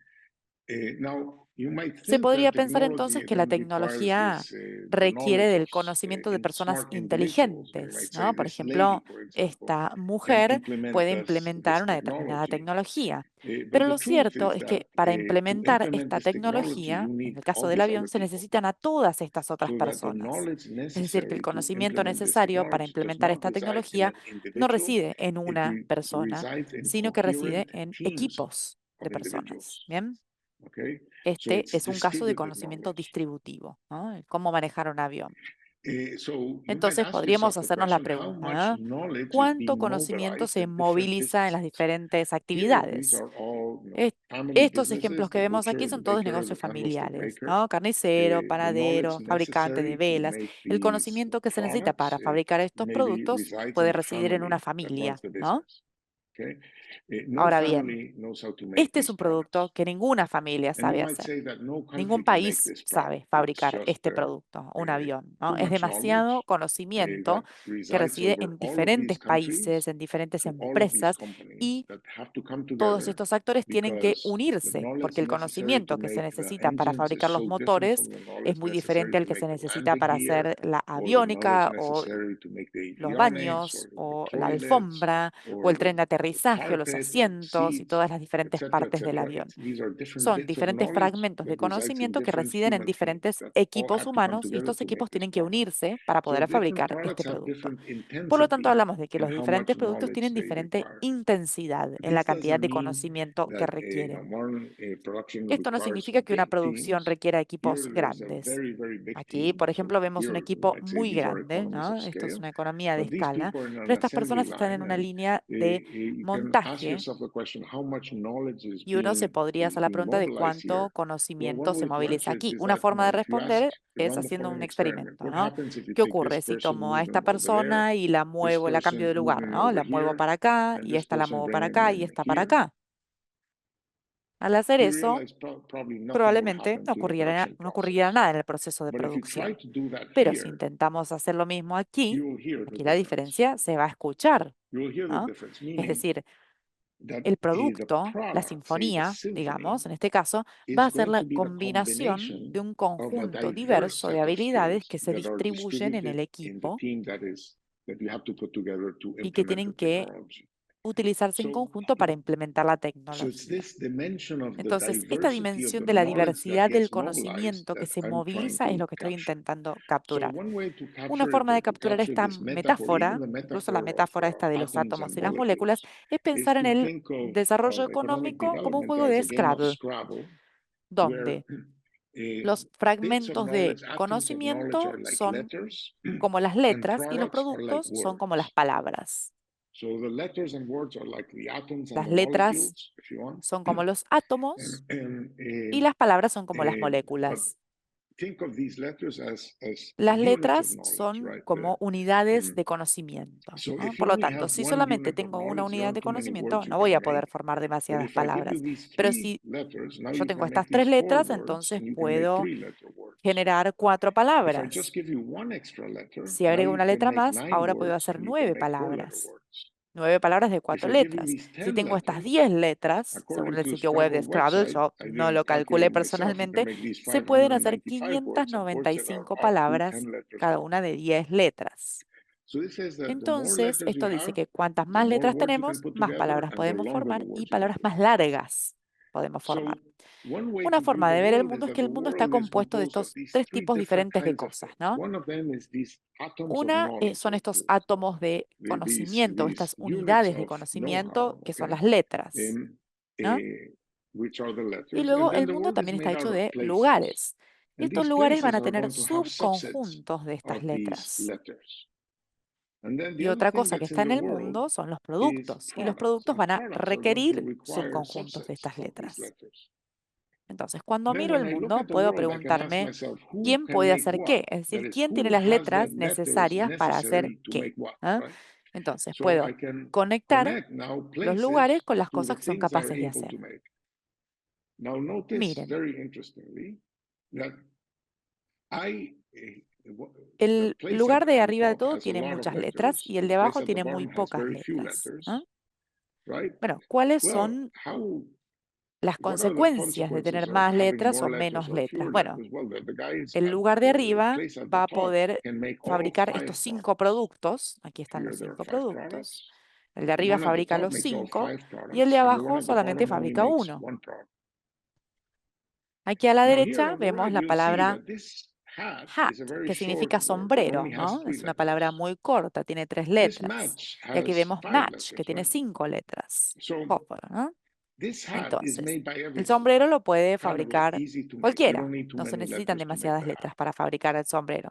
Se podría pensar entonces que la tecnología requiere del conocimiento de personas inteligentes, ¿no? Por ejemplo, esta mujer puede implementar una determinada tecnología. Pero lo cierto es que para implementar esta tecnología, en el caso del avión, se necesitan a todas estas otras personas. Es decir, que el conocimiento necesario para implementar esta tecnología no reside en una persona, sino que reside en equipos de personas. ¿Bien? Este es un caso de conocimiento distributivo, ¿no? El cómo manejar un avión. Entonces podríamos hacernos la pregunta, ¿cuánto conocimiento se moviliza en las diferentes actividades? Estos ejemplos que vemos aquí son todos negocios familiares, ¿no? Carnicero, panadero, fabricante de velas. El conocimiento que se necesita para fabricar estos productos puede residir en una familia, ¿no? Ahora bien, este es un producto que ninguna familia sabe hacer. Ningún país sabe fabricar este producto, un avión, ¿no? Es demasiado conocimiento que reside en diferentes países, en diferentes empresas, y todos estos actores tienen que unirse, porque el conocimiento que se necesita para fabricar los motores es muy diferente al que se necesita para hacer la aviónica o los baños o la alfombra o el tren de aterrizaje o los asientos y todas las diferentes partes del avión. Son diferentes fragmentos de conocimiento que residen en diferentes equipos humanos, y estos equipos tienen que unirse para poder fabricar este producto. Por lo tanto, hablamos de que los diferentes productos tienen diferente intensidad en la cantidad de conocimiento que requieren. Esto no significa que una producción requiera equipos grandes. Aquí, por ejemplo, vemos un equipo muy grande, ¿no? Esto es una economía de escala, pero estas personas están en una línea de montaje y uno se podría hacer la pregunta de cuánto conocimiento se moviliza aquí. Una forma de responder es haciendo un experimento, ¿no? ¿Qué ocurre si tomo a esta persona y la muevo, la cambio de lugar, ¿no? La muevo para acá y esta la muevo para acá y esta para acá. Al hacer eso, probablemente no ocurriera nada en el proceso de producción. Pero si intentamos hacer lo mismo aquí la diferencia se va a escuchar, ¿no? Es decir, el producto, la sinfonía, digamos, en este caso, va a ser la combinación de un conjunto diverso de habilidades que se distribuyen en el equipo y que tienen que utilizarse en conjunto para implementar la tecnología. Entonces, esta dimensión de la diversidad del conocimiento que se moviliza es lo que estoy intentando capturar. Una forma de capturar esta metáfora, incluso la metáfora esta de los átomos y las moléculas, es pensar en el desarrollo económico como un juego de Scrabble, donde los fragmentos de conocimiento son como las letras y los productos son como las palabras. Las letras son como los átomos y las palabras son como las moléculas. Las letras son como unidades de conocimiento, ¿no? Por lo tanto, si solamente tengo una unidad de conocimiento, no voy a poder formar demasiadas palabras. Pero si yo tengo estas 3 letras, entonces puedo generar 4 palabras. Si agrego una letra más, ahora puedo hacer 9 palabras. 9 palabras de 4 letras. Si tengo estas 10 letras, según el sitio web de Scrabble, yo no lo calculé personalmente, se pueden hacer 595 palabras, cada una de 10 letras. Entonces, esto dice que cuantas más letras tenemos, más palabras podemos formar y palabras más largas podemos formar. Una forma de ver el mundo es que el mundo está compuesto de estos 3 tipos diferentes de cosas, ¿no? Una son estos átomos de conocimiento, estas unidades de conocimiento que son las letras, ¿no? Y luego el mundo también está hecho de lugares. Y estos lugares van a tener subconjuntos de estas letras. Y otra cosa que está en el mundo son los productos. Y los productos van a requerir subconjuntos de estas letras. Entonces, cuando miro el mundo, puedo preguntarme quién puede hacer qué, es decir, quién tiene las letras necesarias para hacer qué. ¿Ah? Entonces, puedo conectar los lugares con las cosas que son capaces de hacer. Miren, el lugar de arriba de todo tiene muchas letras y el de abajo tiene muy pocas letras, ¿no? Bueno, ¿cuáles son las consecuencias de tener más letras o menos letras? Bueno, el lugar de arriba va a poder fabricar estos 5 productos. Aquí están los 5 productos. El de arriba fabrica los 5 y el de abajo solamente fabrica 1. Aquí a la derecha vemos la palabra hat, que significa sombrero, ¿no? Es una palabra muy corta, tiene 3 letras. Y aquí vemos match, que tiene 5 letras. Fósforo, ¿no? Entonces, el sombrero lo puede fabricar cualquiera. No se necesitan demasiadas letras para fabricar el sombrero.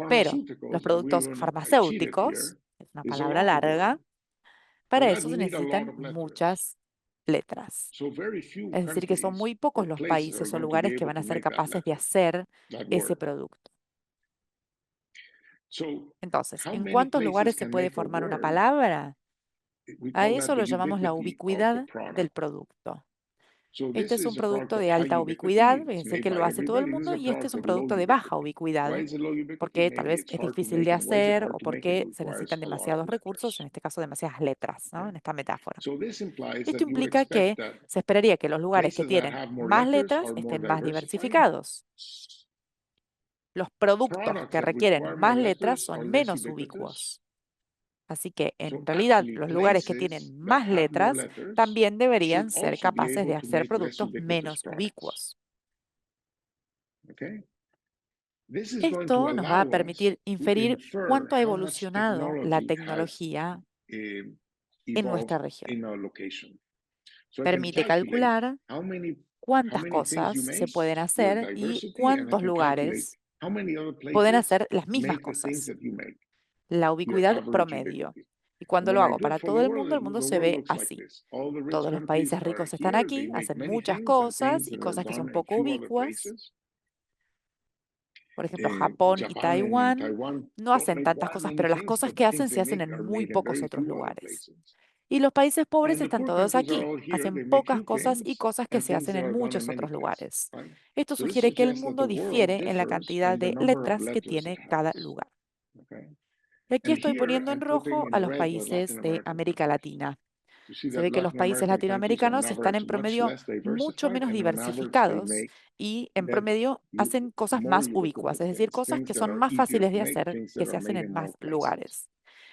Pero los productos farmacéuticos, es una palabra larga, para eso se necesitan muchas letras. Es decir, que son muy pocos los países o lugares que van a ser capaces de hacer ese producto. Entonces, ¿en cuántos lugares se puede formar una palabra? A eso lo llamamos la ubicuidad del producto. Este es un producto de alta ubicuidad, es decir, que lo hace todo el mundo, y este es un producto de baja ubicuidad, porque tal vez es difícil de hacer o porque se necesitan demasiados recursos, en este caso demasiadas letras, ¿no? En esta metáfora. Esto implica que se esperaría que los lugares que tienen más letras estén más diversificados. Los productos que requieren más letras son menos ubicuos. Así que en realidad los lugares que tienen más letras también deberían ser capaces de hacer productos menos ubicuos. Esto nos va a permitir inferir cuánto ha evolucionado la tecnología en nuestra región. Permite calcular cuántas cosas se pueden hacer y cuántos lugares pueden hacer las mismas cosas. La ubicuidad promedio. Y cuando lo hago para todo el mundo se ve así. Todos los países ricos están aquí, hacen muchas cosas y cosas que son poco ubicuas. Por ejemplo, Japón y Taiwán no hacen tantas cosas, pero las cosas que hacen se hacen en muy pocos otros lugares. Y los países pobres están todos aquí, hacen pocas cosas y cosas que se hacen en muchos otros lugares. Esto sugiere que el mundo difiere en la cantidad de letras que tiene cada lugar. Y aquí estoy poniendo en rojo a los países de América Latina. Se ve que los países latinoamericanos están en promedio mucho menos diversificados y en promedio hacen cosas más ubicuas, es decir, cosas que son más fáciles de hacer, que se hacen en más lugares.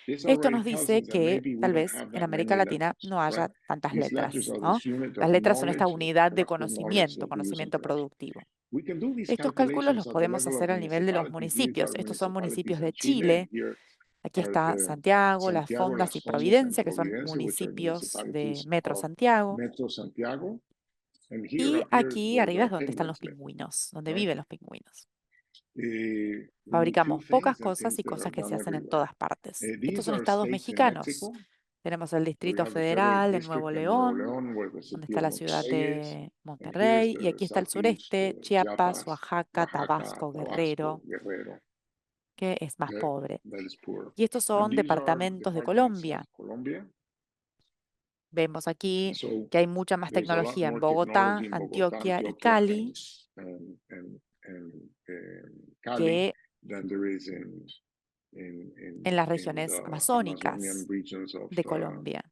Esto nos dice que tal vez en América Latina no haya tantas letras, ¿no? Las letras son esta unidad de conocimiento productivo. Estos cálculos los podemos hacer al nivel de los municipios. Estos son municipios de Chile. Aquí está Santiago, Las Fondas y Providencia, que son municipios de Metro Santiago. Y aquí arriba es donde están los pingüinos, donde viven los pingüinos. Fabricamos pocas cosas y cosas que se hacen en todas partes. Estos son estados mexicanos. Tenemos el Distrito Federal en Nuevo León, donde está la ciudad de Monterrey, y aquí está el sureste, Chiapas, Oaxaca, Tabasco, Guerrero, que es más pobre. Y estos son departamentos de Colombia. Vemos aquí que hay mucha más tecnología en Bogotá, Antioquia y Cali que en las regiones amazónicas de Colombia.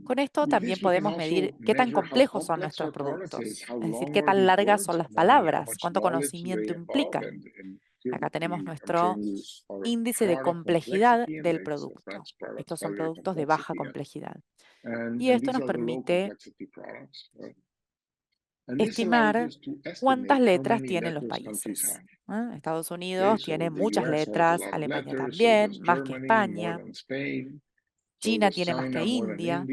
Con esto también podemos medir qué tan complejos son nuestros productos, es decir, qué tan largas son las palabras, cuánto conocimiento implican. Acá tenemos nuestro índice de complejidad del producto. Estos son productos de baja complejidad. Y esto nos permite estimar cuántas letras tienen los países. Estados Unidos tiene muchas letras, Alemania también, más que España. China tiene más que India.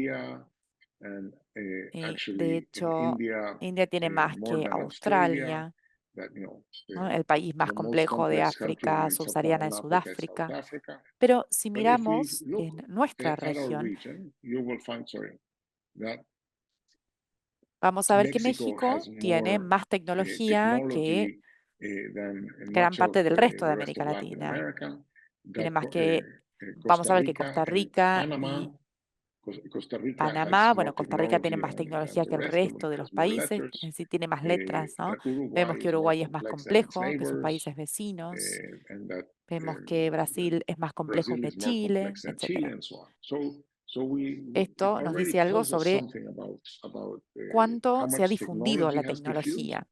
De hecho, India tiene más que Australia. ¿No? El país más complejo de África subsahariana es Sudáfrica. Pero si miramos en nuestra región, vamos a ver que México tiene más tecnología que gran parte del resto de América Latina. Tiene más que, vamos a ver que Costa Rica y Panamá, bueno, Costa Rica tiene más tecnología que el resto de los países, es decir, tiene más letras, ¿no? Vemos que Uruguay es más complejo que sus países vecinos. Vemos que Brasil es más complejo que Chile, etc. Esto nos dice algo sobre cuánto se ha difundido la tecnología.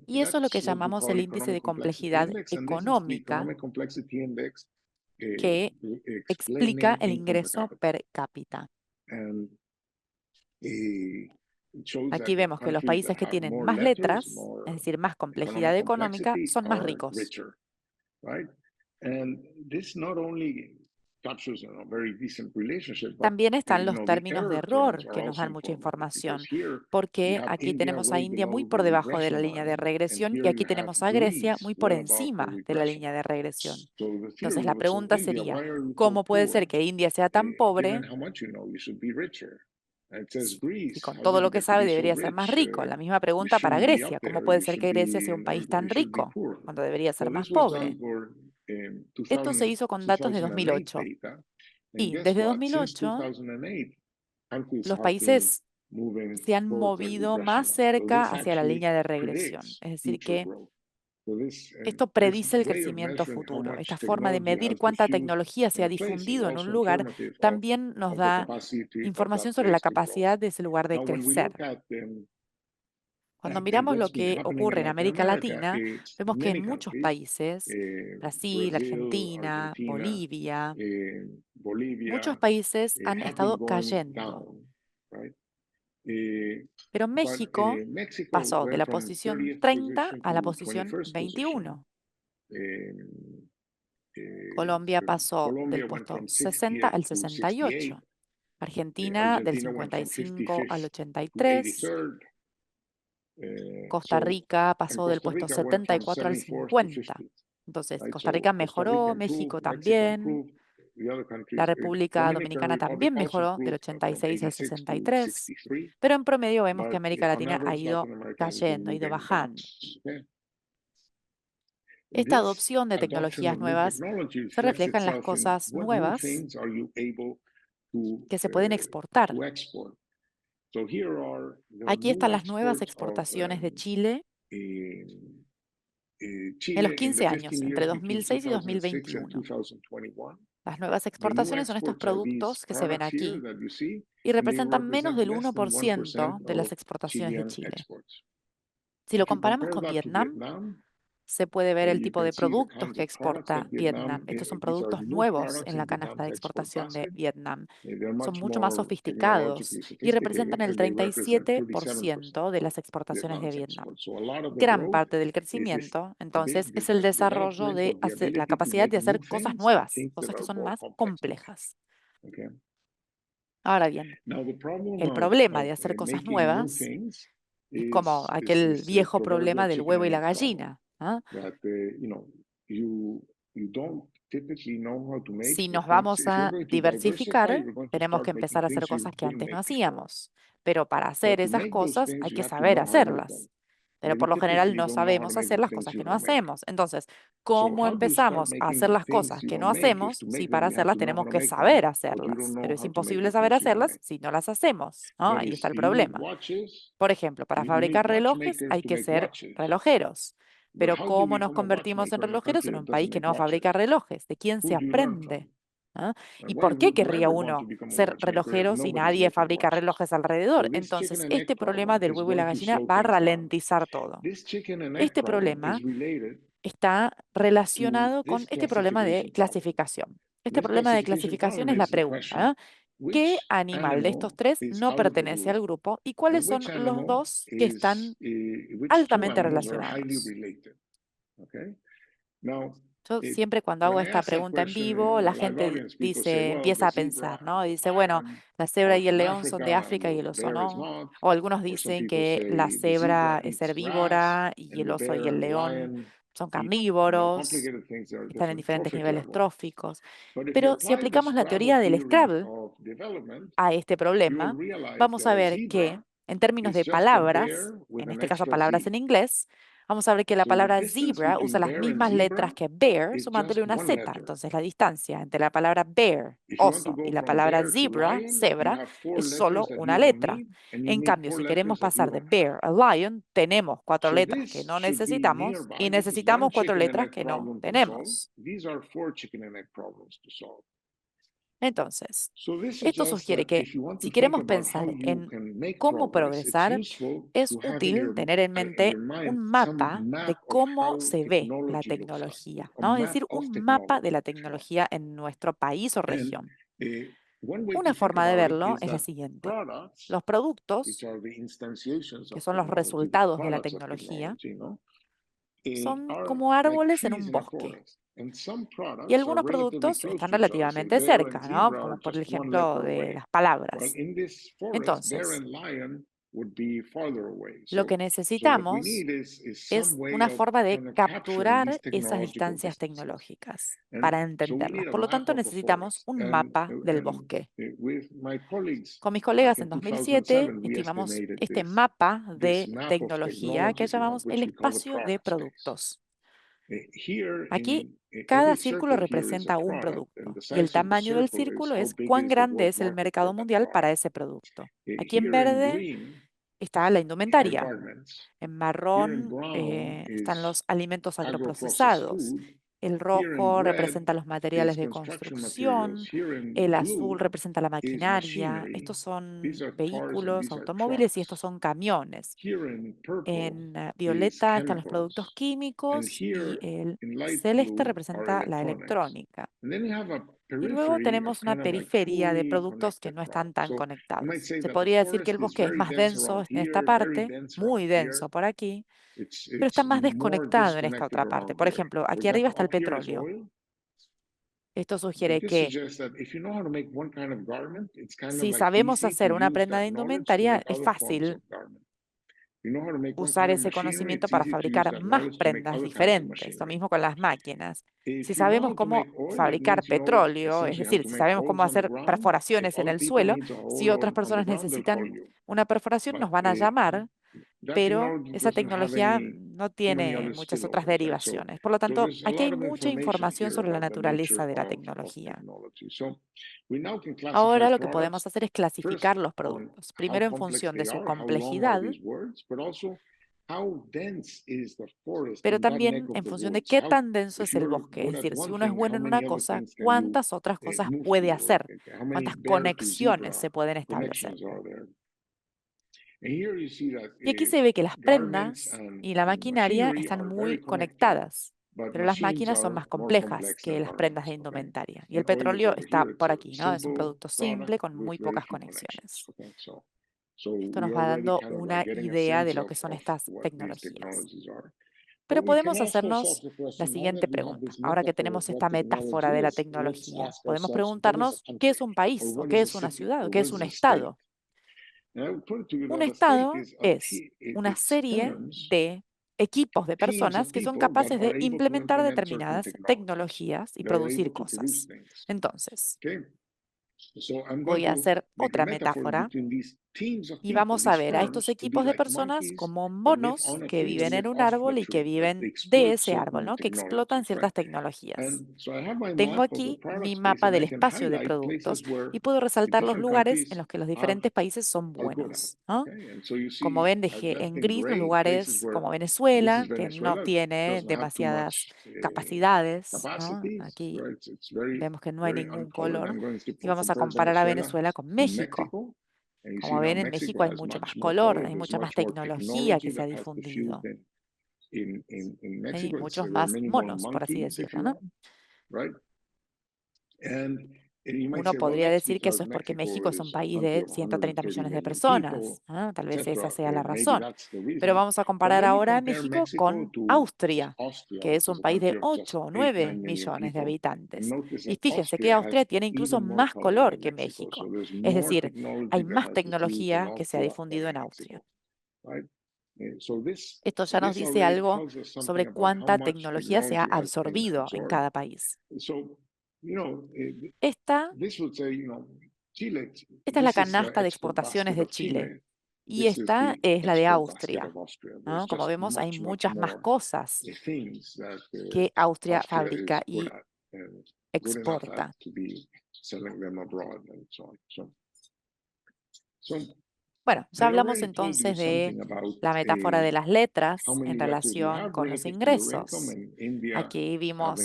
Y eso es lo que llamamos el índice de complejidad económica, que explica el ingreso per cápita. Aquí vemos que los países que tienen más letras, es decir, más complejidad económica, son más ricos. También están los términos de error que nos dan mucha información, porque aquí tenemos a India muy por debajo de la línea de regresión y aquí tenemos a Grecia muy por encima de la línea de regresión. Entonces la pregunta sería, ¿cómo puede ser que India sea tan pobre si con todo lo que sabe debería ser más rico? La misma pregunta para Grecia, ¿cómo puede ser que Grecia sea un país tan rico cuando debería ser más pobre? Esto se hizo con datos de 2008. Y desde 2008, los países se han movido más cerca hacia la línea de regresión. Es decir, que esto predice el crecimiento futuro. Esta forma de medir cuánta tecnología se ha difundido en un lugar también nos da información sobre la capacidad de ese lugar de crecer. Cuando miramos lo que ocurre en América Latina, vemos que en muchos países, Brasil, Argentina, Bolivia, muchos países han estado cayendo. Pero México pasó de la posición 30 a la posición 21. Colombia pasó del puesto 60 al 68. Argentina del 55 al 83. Costa Rica pasó del puesto 74 al 50. Entonces, Costa Rica mejoró, México también. La República Dominicana también mejoró del 86 al 63. Pero en promedio vemos que América Latina ha ido cayendo, ha ido bajando. Esta adopción de tecnologías nuevas se refleja en las cosas nuevas que se pueden exportar. Aquí están las nuevas exportaciones de Chile en los 15 años, entre 2006 y 2021. Las nuevas exportaciones son estos productos que se ven aquí y representan menos del 1% de las exportaciones de Chile. Si lo comparamos con Vietnam, se puede ver el tipo de productos que exporta Vietnam. Estos son productos nuevos en la canasta de exportación de Vietnam. Son mucho más sofisticados y representan el 37% de las exportaciones de Vietnam. Gran parte del crecimiento, entonces, es el desarrollo de la capacidad de hacer cosas nuevas, cosas que son más complejas. Ahora bien, el problema de hacer cosas nuevas es como aquel viejo problema del huevo y la gallina. Si nos vamos a diversificar, tenemos que empezar a hacer cosas que antes no hacíamos. Pero para hacer esas cosas hay que saber hacerlas. Pero por lo general no sabemos hacer las cosas que no hacemos. Entonces, ¿cómo empezamos a hacer las cosas que no hacemos si para hacerlas tenemos que saber hacerlas? Pero es imposible saber hacerlas si no las hacemos, ¿no? Ahí está el problema. Por ejemplo, para fabricar relojes hay que ser relojeros. Pero ¿cómo nos convertimos en relojeros en un país que no fabrica relojes? ¿De quién se aprende? ¿Ah? ¿Y por qué querría uno ser relojero si nadie fabrica relojes alrededor? Entonces, este problema del huevo y la gallina va a ralentizar todo. Este problema está relacionado con este problema de clasificación. Este problema de clasificación es la pregunta, ¿qué animal de estos tres no pertenece al grupo y cuáles son los dos que están altamente relacionados? Yo siempre cuando hago esta pregunta en vivo, la gente empieza a pensar, ¿no? Y dice, bueno, la cebra y el león son de África y el oso no. O algunos dicen que la cebra es herbívora y el oso y el león son carnívoros, están en diferentes niveles tróficos. Pero si aplicamos la teoría del Scrabble a este problema, vamos a ver que en términos de palabras, en este caso palabras en inglés, vamos a ver que la palabra zebra usa las mismas letras que bear, sumándole una Z. Entonces, la distancia entre la palabra bear, oso, y la palabra zebra, cebra, es solo una letra. En cambio, si queremos pasar de bear a lion, tenemos 4 letras que no necesitamos y necesitamos 4 letras que no tenemos. Entonces, esto sugiere que si queremos pensar en cómo progresar, es útil tener en mente un mapa de cómo se ve la tecnología, ¿no? Es decir, un mapa de la tecnología en nuestro país o región. Una forma de verlo es la siguiente. Los productos, que son los resultados de la tecnología, son como árboles en un bosque. Y algunos productos están relativamente cerca, ¿no? Como por el ejemplo de las palabras. Entonces, lo que necesitamos es una forma de capturar esas distancias tecnológicas para entenderlas. Por lo tanto, necesitamos un mapa del bosque. Con mis colegas en 2007 estimamos este mapa de tecnología que llamamos el espacio de productos. Aquí, cada círculo representa un producto y el tamaño del círculo es cuán grande es el mercado mundial para ese producto. Aquí en verde está la indumentaria. En marrón están los alimentos agroprocesados. El rojo representa los materiales de construcción. El azul representa la maquinaria. Estos son vehículos, automóviles y estos son camiones. En violeta están los productos químicos y el celeste representa la electrónica. Y luego tenemos una periferia de productos que no están tan conectados. Se podría decir que el bosque es más denso en esta parte, muy denso por aquí, pero está más desconectado en esta otra parte. Por ejemplo, aquí arriba está el petróleo. Esto sugiere que si sabemos hacer una prenda de indumentaria, es fácil usar ese conocimiento para fabricar más prendas diferentes. Lo mismo con las máquinas. Si sabemos cómo fabricar petróleo, es decir, si sabemos cómo hacer perforaciones en el suelo, si otras personas necesitan una perforación, nos van a llamar, pero esa tecnología no tiene muchas otras derivaciones. Por lo tanto, aquí hay mucha información sobre la naturaleza de la tecnología. Ahora lo que podemos hacer es clasificar los productos, primero en función de su complejidad, pero también en función de qué tan denso es el bosque. Es decir, si uno es bueno en una cosa, ¿cuántas otras cosas puede hacer? ¿Cuántas conexiones se pueden establecer? Y aquí se ve que las prendas y la maquinaria están muy conectadas, pero las máquinas son más complejas que las prendas de indumentaria. Y el petróleo está por aquí, ¿no? Es un producto simple con muy pocas conexiones. Esto nos va dando una idea de lo que son estas tecnologías. Pero podemos hacernos la siguiente pregunta. Ahora que tenemos esta metáfora de la tecnología, podemos preguntarnos qué es un país o qué es una ciudad o qué es un estado. Un estado es una serie de equipos de personas que son capaces de implementar determinadas tecnologías y producir cosas. Entonces, voy a hacer otra metáfora y vamos a ver a estos equipos de personas como monos que viven en un árbol y que viven de ese árbol, ¿no? Que explotan ciertas tecnologías. Tengo aquí mi mapa del espacio de productos y puedo resaltar los lugares en los que los diferentes países son buenos, ¿no? Como ven, dejé en gris los lugares como Venezuela, que no tiene demasiadas capacidades, ¿no? Aquí vemos que no hay ningún color. Y vamos a comparar a Venezuela con México. Como ven, en México hay mucho más color, hay mucha más tecnología que se ha difundido. Hay muchos más monos, por así decirlo, ¿no? Uno podría decir que eso es porque México es un país de 130 millones de personas, ¿no? Tal vez esa sea la razón. Pero vamos a comparar ahora a México con Austria, que es un país de 8 o 9 millones de habitantes. Y fíjense que Austria tiene incluso más color que México. Es decir, hay más tecnología que se ha difundido en Austria. Esto ya nos dice algo sobre cuánta tecnología se ha absorbido en cada país. Esta es la canasta de exportaciones de Chile y esta es la de Austria, ¿no? Como vemos, hay muchas más cosas que Austria fabrica y exporta. Bueno, ya hablamos entonces de la metáfora de las letras en relación con los ingresos. Aquí vimos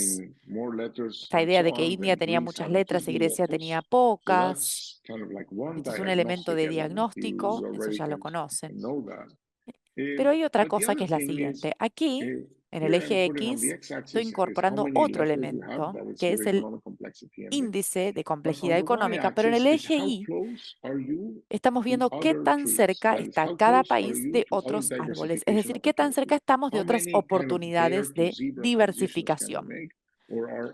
esta idea de que India tenía muchas letras y Grecia tenía pocas. Este es un elemento de diagnóstico, eso ya lo conocen. Pero hay otra cosa que es la siguiente. Aquí, en el eje X, estoy incorporando otro elemento, que es el índice de complejidad económica, pero en el eje Y estamos viendo qué tan cerca está cada país de otros árboles, es decir, qué tan cerca estamos de otras oportunidades de diversificación.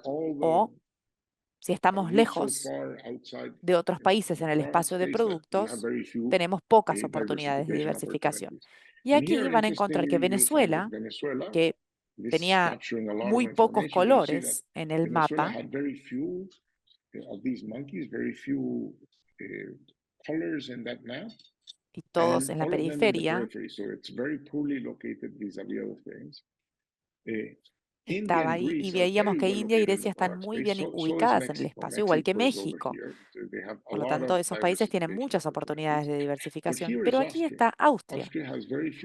O si estamos lejos de otros países en el espacio de productos, tenemos pocas oportunidades de diversificación. Y aquí van a encontrar que Venezuela, que tenía muy pocos colores en el mapa, y todos en la periferia, estaba ahí y veíamos que India y Grecia están muy bien ubicadas en el espacio, igual que México. Por lo tanto, esos países tienen muchas oportunidades de diversificación. Pero aquí está Austria.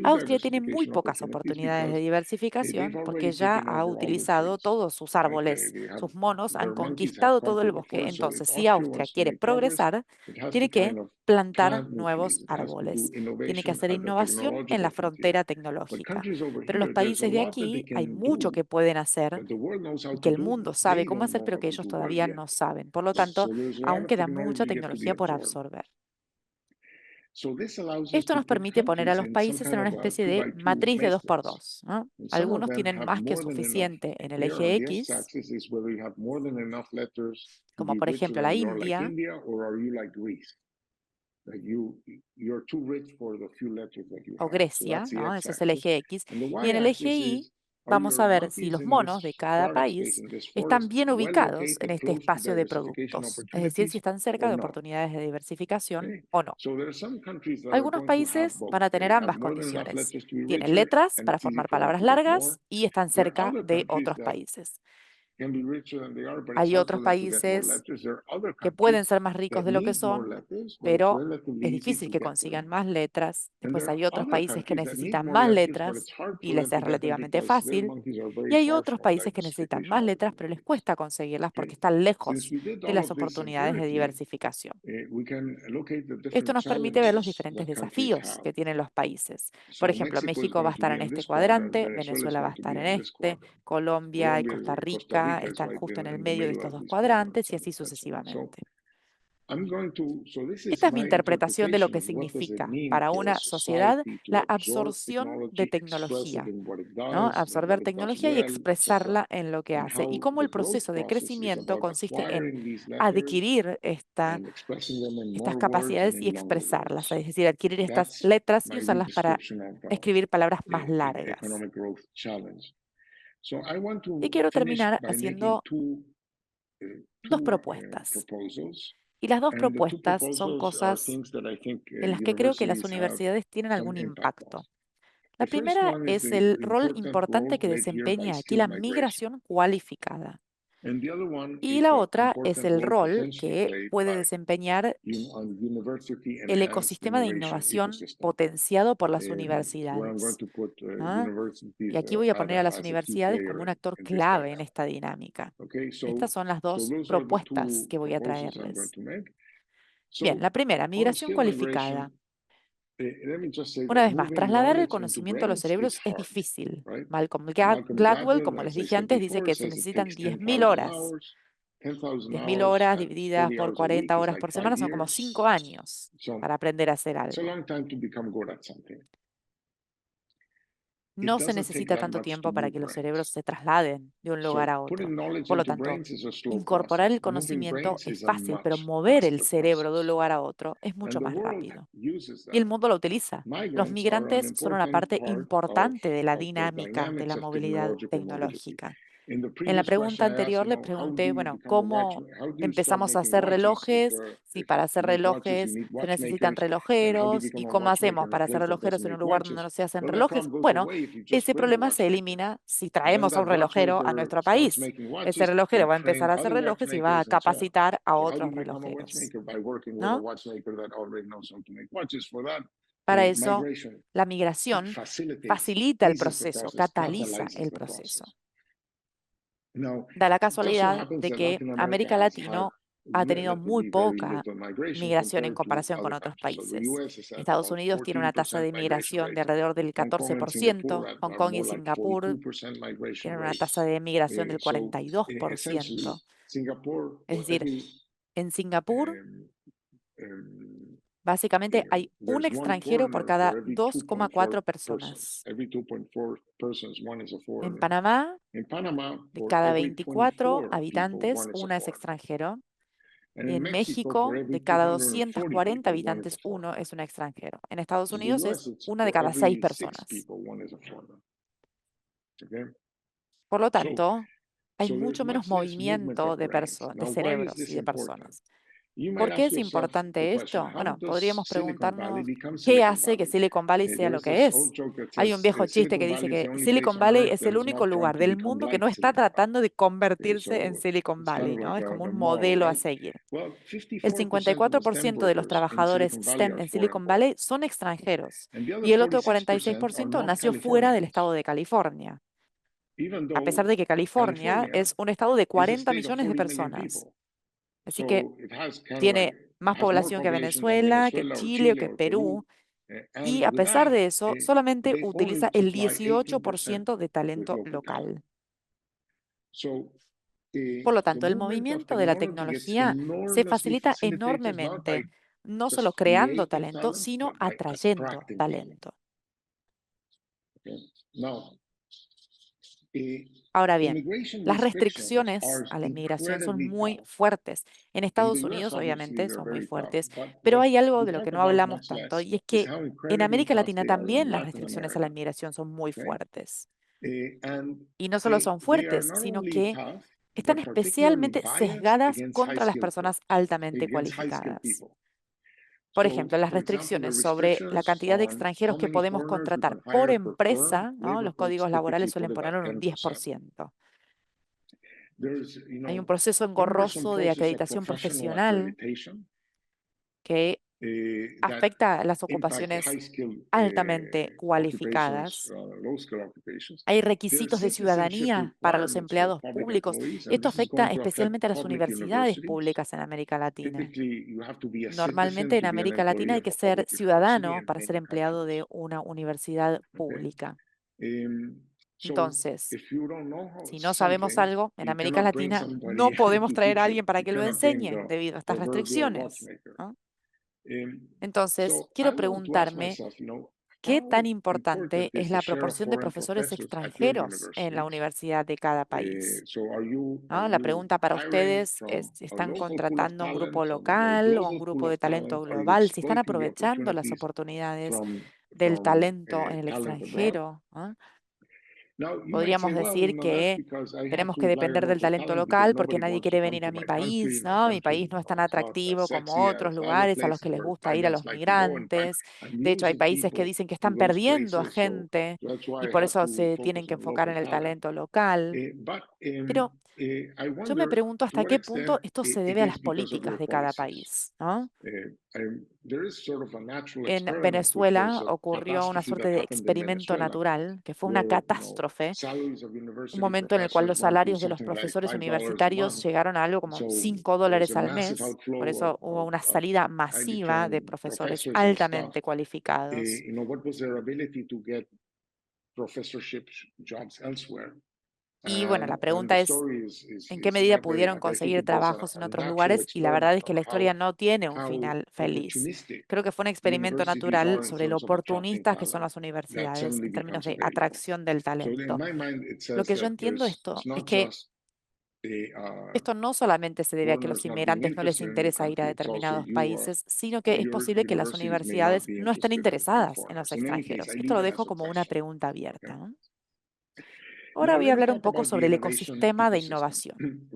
Austria tiene muy pocas oportunidades de diversificación porque ya ha utilizado todos sus árboles, sus monos han conquistado todo el bosque. Entonces, si Austria quiere progresar, tiene que plantar nuevos árboles, tiene que hacer innovación en la frontera tecnológica. Pero los países de aquí hay mucho que pueden hacer y que el mundo sabe cómo hacer, pero que ellos todavía no saben. Por lo tanto, aún queda mucha tecnología por absorber. Esto nos permite poner a los países en una especie de matriz de 2x2, ¿no? Algunos tienen más que suficiente en el eje X, como por ejemplo la India, o Grecia, ¿no? Ese es el eje X. Y en el eje Y vamos a ver si los monos de cada país están bien ubicados en este espacio de productos, es decir, si están cerca de oportunidades de diversificación o no. Algunos países van a tener ambas condiciones. Tienen letras para formar palabras largas y están cerca de otros países. Hay otros países que pueden ser más ricos de lo que son, pero es difícil que consigan más letras. Después hay otros países que necesitan más letras y les es relativamente fácil. Y hay otros países que necesitan más letras, pero les cuesta conseguirlas porque están lejos de las oportunidades de diversificación. Esto nos permite ver los diferentes desafíos que tienen los países. Por ejemplo, México va a estar en este cuadrante, Venezuela va a estar en este, Colombia y Costa Rica están justo en el medio de estos dos cuadrantes y así sucesivamente. Esta es mi interpretación de lo que significa para una sociedad la absorción de tecnología, ¿no? Absorber tecnología y expresarla en lo que hace. Y cómo el proceso de crecimiento consiste en adquirir estas capacidades y expresarlas, es decir, adquirir estas letras y usarlas para escribir palabras más largas. Y quiero terminar haciendo dos propuestas. Y las dos propuestas son cosas en las que creo que las universidades tienen algún impacto. La primera es el rol importante que desempeña aquí la migración cualificada. Y la otra es el rol que puede desempeñar el ecosistema de innovación potenciado por las universidades, ¿no? Y aquí voy a poner a las universidades como un actor clave en esta dinámica. Estas son las dos propuestas que voy a traerles. Bien, la primera, migración cualificada. Una vez más, trasladar el conocimiento a los cerebros es difícil. Malcolm Gladwell, como les dije antes, dice que se necesitan 10.000 horas. 10.000 horas divididas por 40 horas por semana son como 5 años para aprender a hacer algo. No se necesita tanto tiempo para que los cerebros se trasladen de un lugar a otro. Por lo tanto, incorporar el conocimiento es fácil, pero mover el cerebro de un lugar a otro es mucho más rápido. Y el mundo lo utiliza. Los migrantes son una parte importante de la dinámica de la movilidad tecnológica. En la pregunta anterior le pregunté, bueno, ¿cómo empezamos a hacer relojes? Si para hacer relojes se necesitan relojeros, ¿y cómo hacemos para hacer relojeros en un lugar donde no se hacen relojes? Bueno, ese problema se elimina si traemos a un relojero a nuestro país. Ese relojero va a empezar a hacer relojes y va a capacitar a otros relojeros, ¿no? Para eso, la migración facilita el proceso, cataliza el proceso. Da la casualidad de que América Latina ha tenido muy poca migración en comparación con otros países. Estados Unidos tiene una tasa de migración de alrededor del 14%, Hong Kong y Singapur tienen una tasa de migración del 42%. Es decir, en Singapur básicamente hay un extranjero por cada 2,4 personas. En Panamá, de cada 24 habitantes, uno es extranjero. En México, de cada 240 habitantes, uno es un extranjero. En Estados Unidos es una de cada 6 personas. Por lo tanto, hay mucho menos movimiento de cerebros y de personas. ¿Por qué es importante esto? Bueno, podríamos preguntarnos qué hace que Silicon Valley sea lo que es. Hay un viejo chiste que dice que Silicon Valley es el único lugar del mundo que no está tratando de convertirse en Silicon Valley, ¿no? Es como un modelo a seguir. El 54% de los trabajadores STEM en Silicon Valley son extranjeros y el otro 46% nació fuera del estado de California, a pesar de que California es un estado de 40 millones de personas. Así que tiene más población que Venezuela, que Chile o que Perú, y a pesar de eso, solamente utiliza el 18% de talento local. Por lo tanto, el movimiento de la tecnología se facilita enormemente, no solo creando talento, sino atrayendo talento. Ahora bien, las restricciones a la inmigración son muy fuertes. En Estados Unidos, obviamente, son muy fuertes, pero hay algo de lo que no hablamos tanto, y es que en América Latina también las restricciones a la inmigración son muy fuertes. Y no solo son fuertes, sino que están especialmente sesgadas contra las personas altamente cualificadas. Por ejemplo, las restricciones sobre la cantidad de extranjeros que podemos contratar por empresa, ¿no? Los códigos laborales suelen ponerlo en un 10%. Hay un proceso engorroso de acreditación profesional que afecta a las ocupaciones altamente cualificadas. Hay requisitos de ciudadanía para los empleados públicos. Esto afecta especialmente a las universidades públicas en América Latina. Normalmente en América Latina hay que ser ciudadano para ser empleado de una universidad pública. Entonces, si no sabemos algo en América Latina, no podemos traer a alguien para que lo enseñe debido a estas restricciones, ¿no? Entonces, quiero preguntarme, ¿qué tan importante es la proporción de profesores extranjeros en la universidad de cada país? ¿No? La pregunta para ustedes es si están contratando un grupo local o un grupo de talento global, si están aprovechando las oportunidades del talento en el extranjero, ¿no? Podríamos decir que tenemos que depender del talento local porque nadie quiere venir a mi país, ¿no? Mi país no es tan atractivo como otros lugares a los que les gusta ir a los migrantes. De hecho, hay países que dicen que están perdiendo a gente y por eso se tienen que enfocar en el talento local. Pero yo me pregunto hasta qué punto esto se debe a las políticas de cada país, ¿no? En Venezuela ocurrió una suerte de experimento natural, que fue una catástrofe, un momento en el cual los salarios de los profesores universitarios llegaron a algo como $5 al mes, por eso hubo una salida masiva de profesores altamente cualificados. Y bueno, la pregunta es, ¿en qué medida pudieron conseguir trabajos en otros lugares? Y la verdad es que la historia no tiene un final feliz. Creo que fue un experimento natural sobre lo oportunistas que son las universidades en términos de atracción del talento. Lo que yo entiendo esto es que esto no solamente se debe a que los inmigrantes no les interesa ir a determinados países, sino que es posible que las universidades no estén interesadas en los extranjeros. Esto lo dejo como una pregunta abierta, ¿no? Ahora voy a hablar un poco sobre el ecosistema de innovación.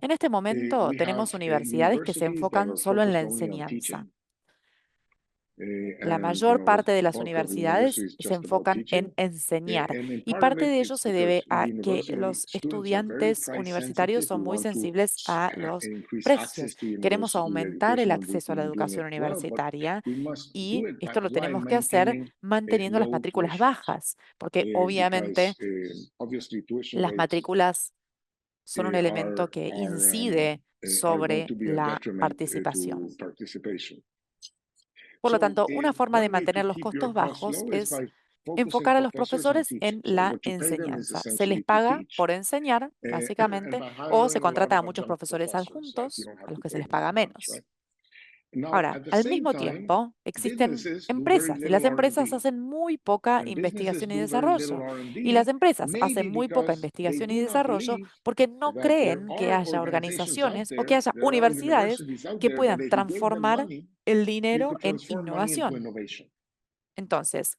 En este momento tenemos universidades que se enfocan solo en la enseñanza. La mayor parte de las universidades se enfocan en enseñar y parte de ello se debe a que los estudiantes universitarios son muy sensibles a los precios. Queremos aumentar el acceso a la educación universitaria y esto lo tenemos que hacer manteniendo las matrículas bajas, porque obviamente las matrículas son un elemento que incide sobre la participación. Por lo tanto, una forma de mantener los costos bajos es enfocar a los profesores en la enseñanza. Se les paga por enseñar, básicamente, o se contrata a muchos profesores adjuntos a los que se les paga menos. Ahora, al mismo tiempo, existen empresas y las empresas hacen muy poca investigación y desarrollo. Y las empresas hacen muy poca investigación y desarrollo porque no creen que haya organizaciones o que haya universidades que puedan transformar el dinero en innovación. Entonces,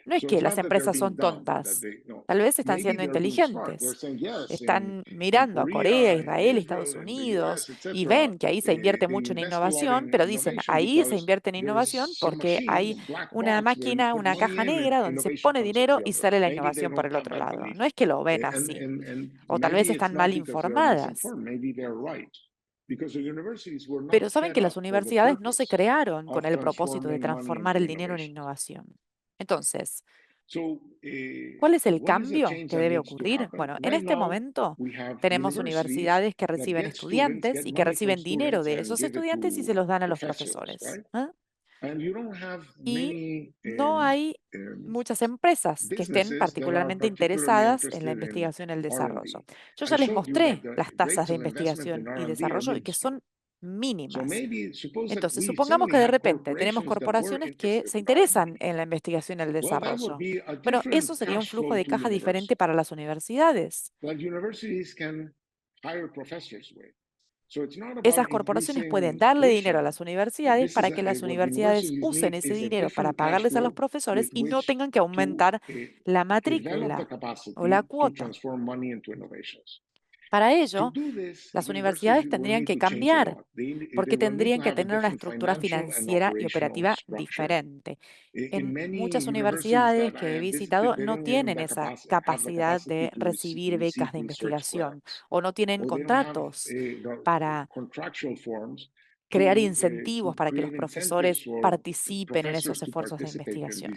no es que las empresas son tontas, tal vez están siendo inteligentes. Están mirando a Corea, Israel, Estados Unidos y ven que ahí se invierte mucho en innovación, pero dicen, ahí se invierte en innovación porque hay una máquina, una caja negra donde se pone dinero y sale la innovación por el otro lado. No es que lo ven así. O tal vez están mal informadas. Pero saben que las universidades no se crearon con el propósito de transformar el dinero en innovación. Entonces, ¿cuál es el cambio que debe ocurrir? Bueno, en este momento tenemos universidades que reciben estudiantes y que reciben dinero de esos estudiantes y se los dan a los profesores. Y no hay muchas empresas que estén particularmente interesadas en la investigación y el desarrollo. Yo ya les mostré las tasas de investigación y desarrollo y que son mínimas. Entonces, supongamos que de repente tenemos corporaciones que se interesan en la investigación y el desarrollo. Bueno, eso sería un flujo de caja diferente para las universidades. Esas corporaciones pueden darle dinero a las universidades para que las universidades usen ese dinero para pagarles a los profesores y no tengan que aumentar la matrícula o la cuota. Para ello, las universidades tendrían que cambiar, porque tendrían que tener una estructura financiera y operativa diferente. En muchas universidades que he visitado no tienen esa capacidad de recibir becas de investigación o no tienen contratos para crear incentivos para que los profesores participen en esos esfuerzos de investigación.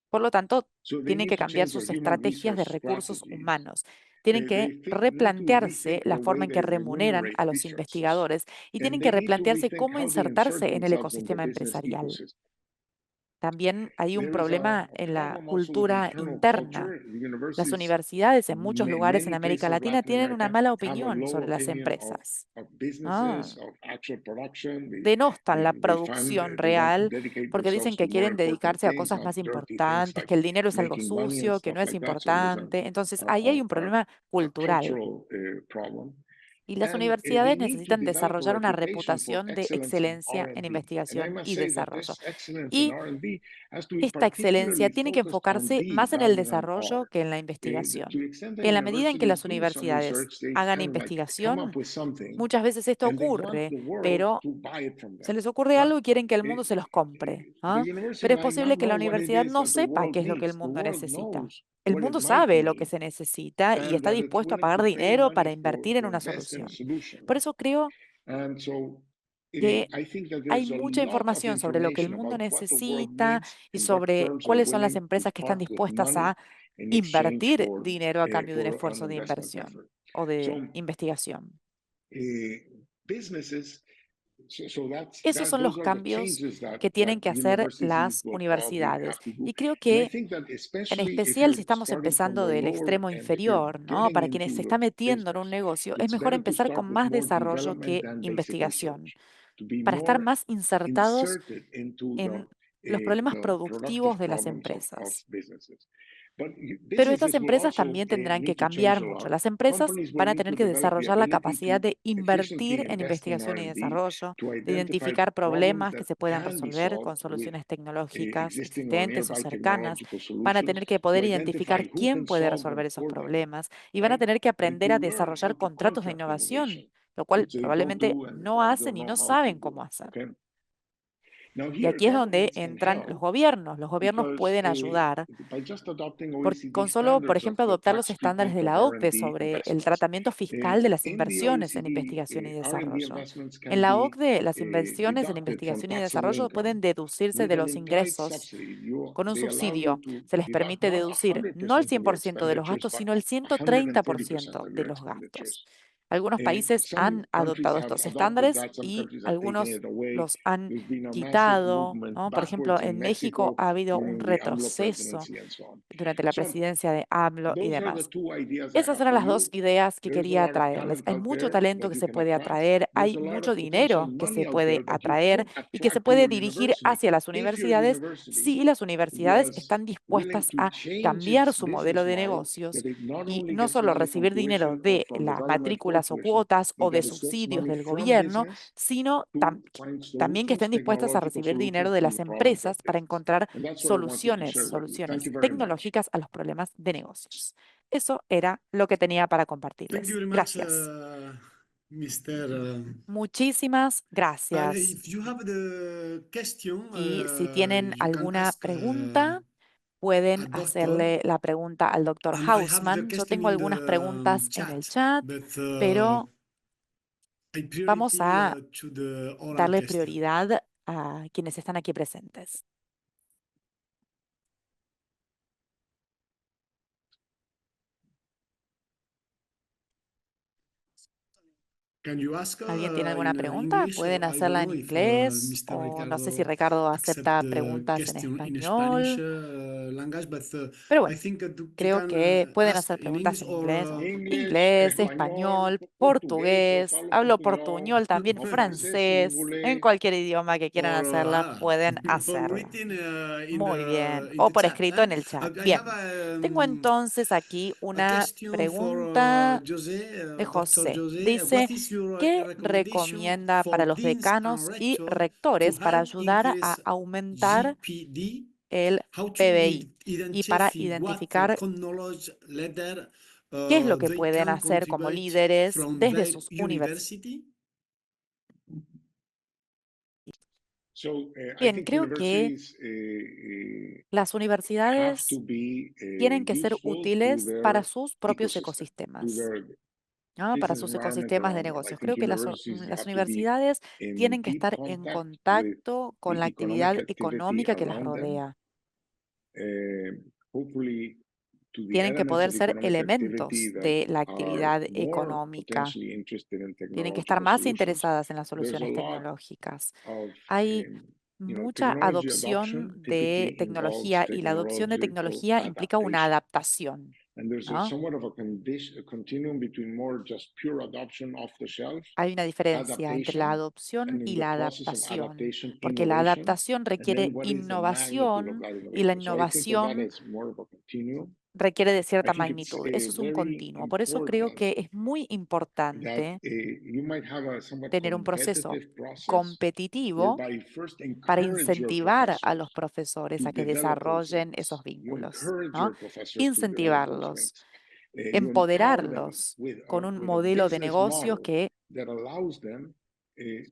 Por lo tanto, tienen que cambiar sus estrategias de recursos humanos. Tienen que replantearse la forma en que remuneran a los investigadores y tienen que replantearse cómo insertarse en el ecosistema empresarial. También hay un problema en la cultura interna. Las universidades en muchos lugares en América Latina tienen una mala opinión sobre las empresas. Denostan la producción real porque dicen que quieren dedicarse a cosas más importantes, que el dinero es algo sucio, que no es importante. Entonces, ahí hay un problema cultural. Y las universidades necesitan desarrollar una reputación de excelencia en investigación y desarrollo. Y esta excelencia tiene que enfocarse más en el desarrollo que en la investigación. En la medida en que las universidades hagan investigación, muchas veces esto ocurre, pero se les ocurre algo y quieren que el mundo se los compre. Pero es posible que la universidad no sepa qué es lo que el mundo necesita. El mundo sabe lo que se necesita y está dispuesto a pagar dinero para invertir en una solución. Por eso creo que hay mucha información sobre lo que el mundo necesita y sobre cuáles son las empresas que están dispuestas a invertir dinero a cambio de un esfuerzo de inversión o de investigación. Esos son los cambios que tienen que hacer las universidades. Y creo que, en especial si estamos empezando del extremo inferior, ¿no? Para quienes se está metiendo en un negocio, es mejor empezar con más desarrollo que investigación, para estar más insertados en los problemas productivos de las empresas. Pero estas empresas también tendrán que cambiar mucho. Las empresas van a tener que desarrollar la capacidad de invertir en investigación y desarrollo, de identificar problemas que se puedan resolver con soluciones tecnológicas existentes o cercanas. Van a tener que poder identificar quién puede resolver esos problemas y van a tener que aprender a desarrollar contratos de innovación, lo cual probablemente no hacen y no saben cómo hacer. Y aquí es donde entran los gobiernos. Los gobiernos pueden ayudar con solo, por ejemplo, adoptar los estándares de la OCDE sobre el tratamiento fiscal de las inversiones en investigación y desarrollo. En la OCDE, las inversiones en investigación y desarrollo pueden deducirse de los ingresos con un subsidio. Se les permite deducir no el 100% de los gastos, sino el 130% de los gastos. Algunos países han adoptado estos estándares y algunos los han quitado, ¿no? Por ejemplo, en México ha habido un retroceso durante la presidencia de AMLO y demás. Esas eran las dos ideas que quería traerles. Hay mucho talento que se puede atraer, hay mucho dinero que se puede atraer y que se puede dirigir hacia las universidades si las universidades están dispuestas a cambiar su modelo de negocios y no solo recibir dinero de la matrícula becas o cuotas o de subsidios del gobierno, sino también que estén dispuestas a recibir dinero de las empresas para encontrar soluciones tecnológicas a los problemas de negocios. Eso era lo que tenía para Thank you compartirles. very much, Gracias. Mr. Muchísimas gracias. If you have the question, Y si tienen you can alguna ask pregunta, pueden a doctor. hacerle la pregunta al doctor And I have the Hausman. Yo question tengo in algunas the preguntas en el chat, but pero I vamos priority a to the oral darle question. prioridad a quienes están aquí presentes. Can you ask ¿Alguien tiene alguna in pregunta? English, Pueden or I don't hacerla know en if inglés Mr. o no sé si Ricardo Ricardo accept acepta the preguntas en question in Spanish español. language, but Pero I bueno, think you creo can que pueden ask hacer in preguntas English en or inglés, English, inglés, español, español, portugués, yo portugués, falo hablo portuñol, portuñol también, o francés, francés, en inglés. cualquier idioma que quieran or hacerla, pueden or hacerla. written in Muy bien, in o the por chat. escrito en el chat. I Bien, have tengo entonces aquí a una question for pregunta José, de Dr. José. José. Dice, What is your ¿qué recommendation recomienda para for los deans and decanos y rectors to rectores para help ayudar a increase aumentar GPD? el How to PBI y para identify what identificar knowledge leader qué es lo que they pueden can hacer como contribute líderes from desde their sus universidades? university? So, I Bien, think creo que universities las have universidades to be tienen que ser useful to útiles para their sus propios ecosystem, to ecosistemas, their ¿no? Para business sus environment ecosistemas de around them. I negocios. think Creo que universities las have to be universidades in tienen que deep estar en contact with contacto con la the economic actividad activity económica que las around them. rodea. Hopefully, to the Tienen que elements poder of ser economic activity elementos that de la are actividad more económica. potentially interested in Tienen que estar technological más solutions. interesadas en las There's a soluciones lot tecnológicas. of Hay mucha technology adopción adoption de typically involves tecnología y la adopción de technological tecnología implica una adaptation. adaptación, And there's ¿no? somewhat of a continuum between more just pure adoption off the shelf, Hay una diferencia entre la adaptation, adopción and in y the la process of adaptación, adaptation, porque la innovation, adaptación and then requiere what is the magnitude of innovación that y la innovation. So I think of that innovación as more of a continuum. requiere de I cierta think it's magnitud. Eso es un very continuo. Por eso creo important que es muy that importante you might have a somewhat tener un proceso competitive process competitivo whereby you first para encourage your incentivar a los professors profesores to a que develop those desarrollen esos things. You vínculos, encourage ¿no? your professors to develop those Incentivarlos, things. You empower them empoderarlos con un with a modelo de business negocios model que that allows them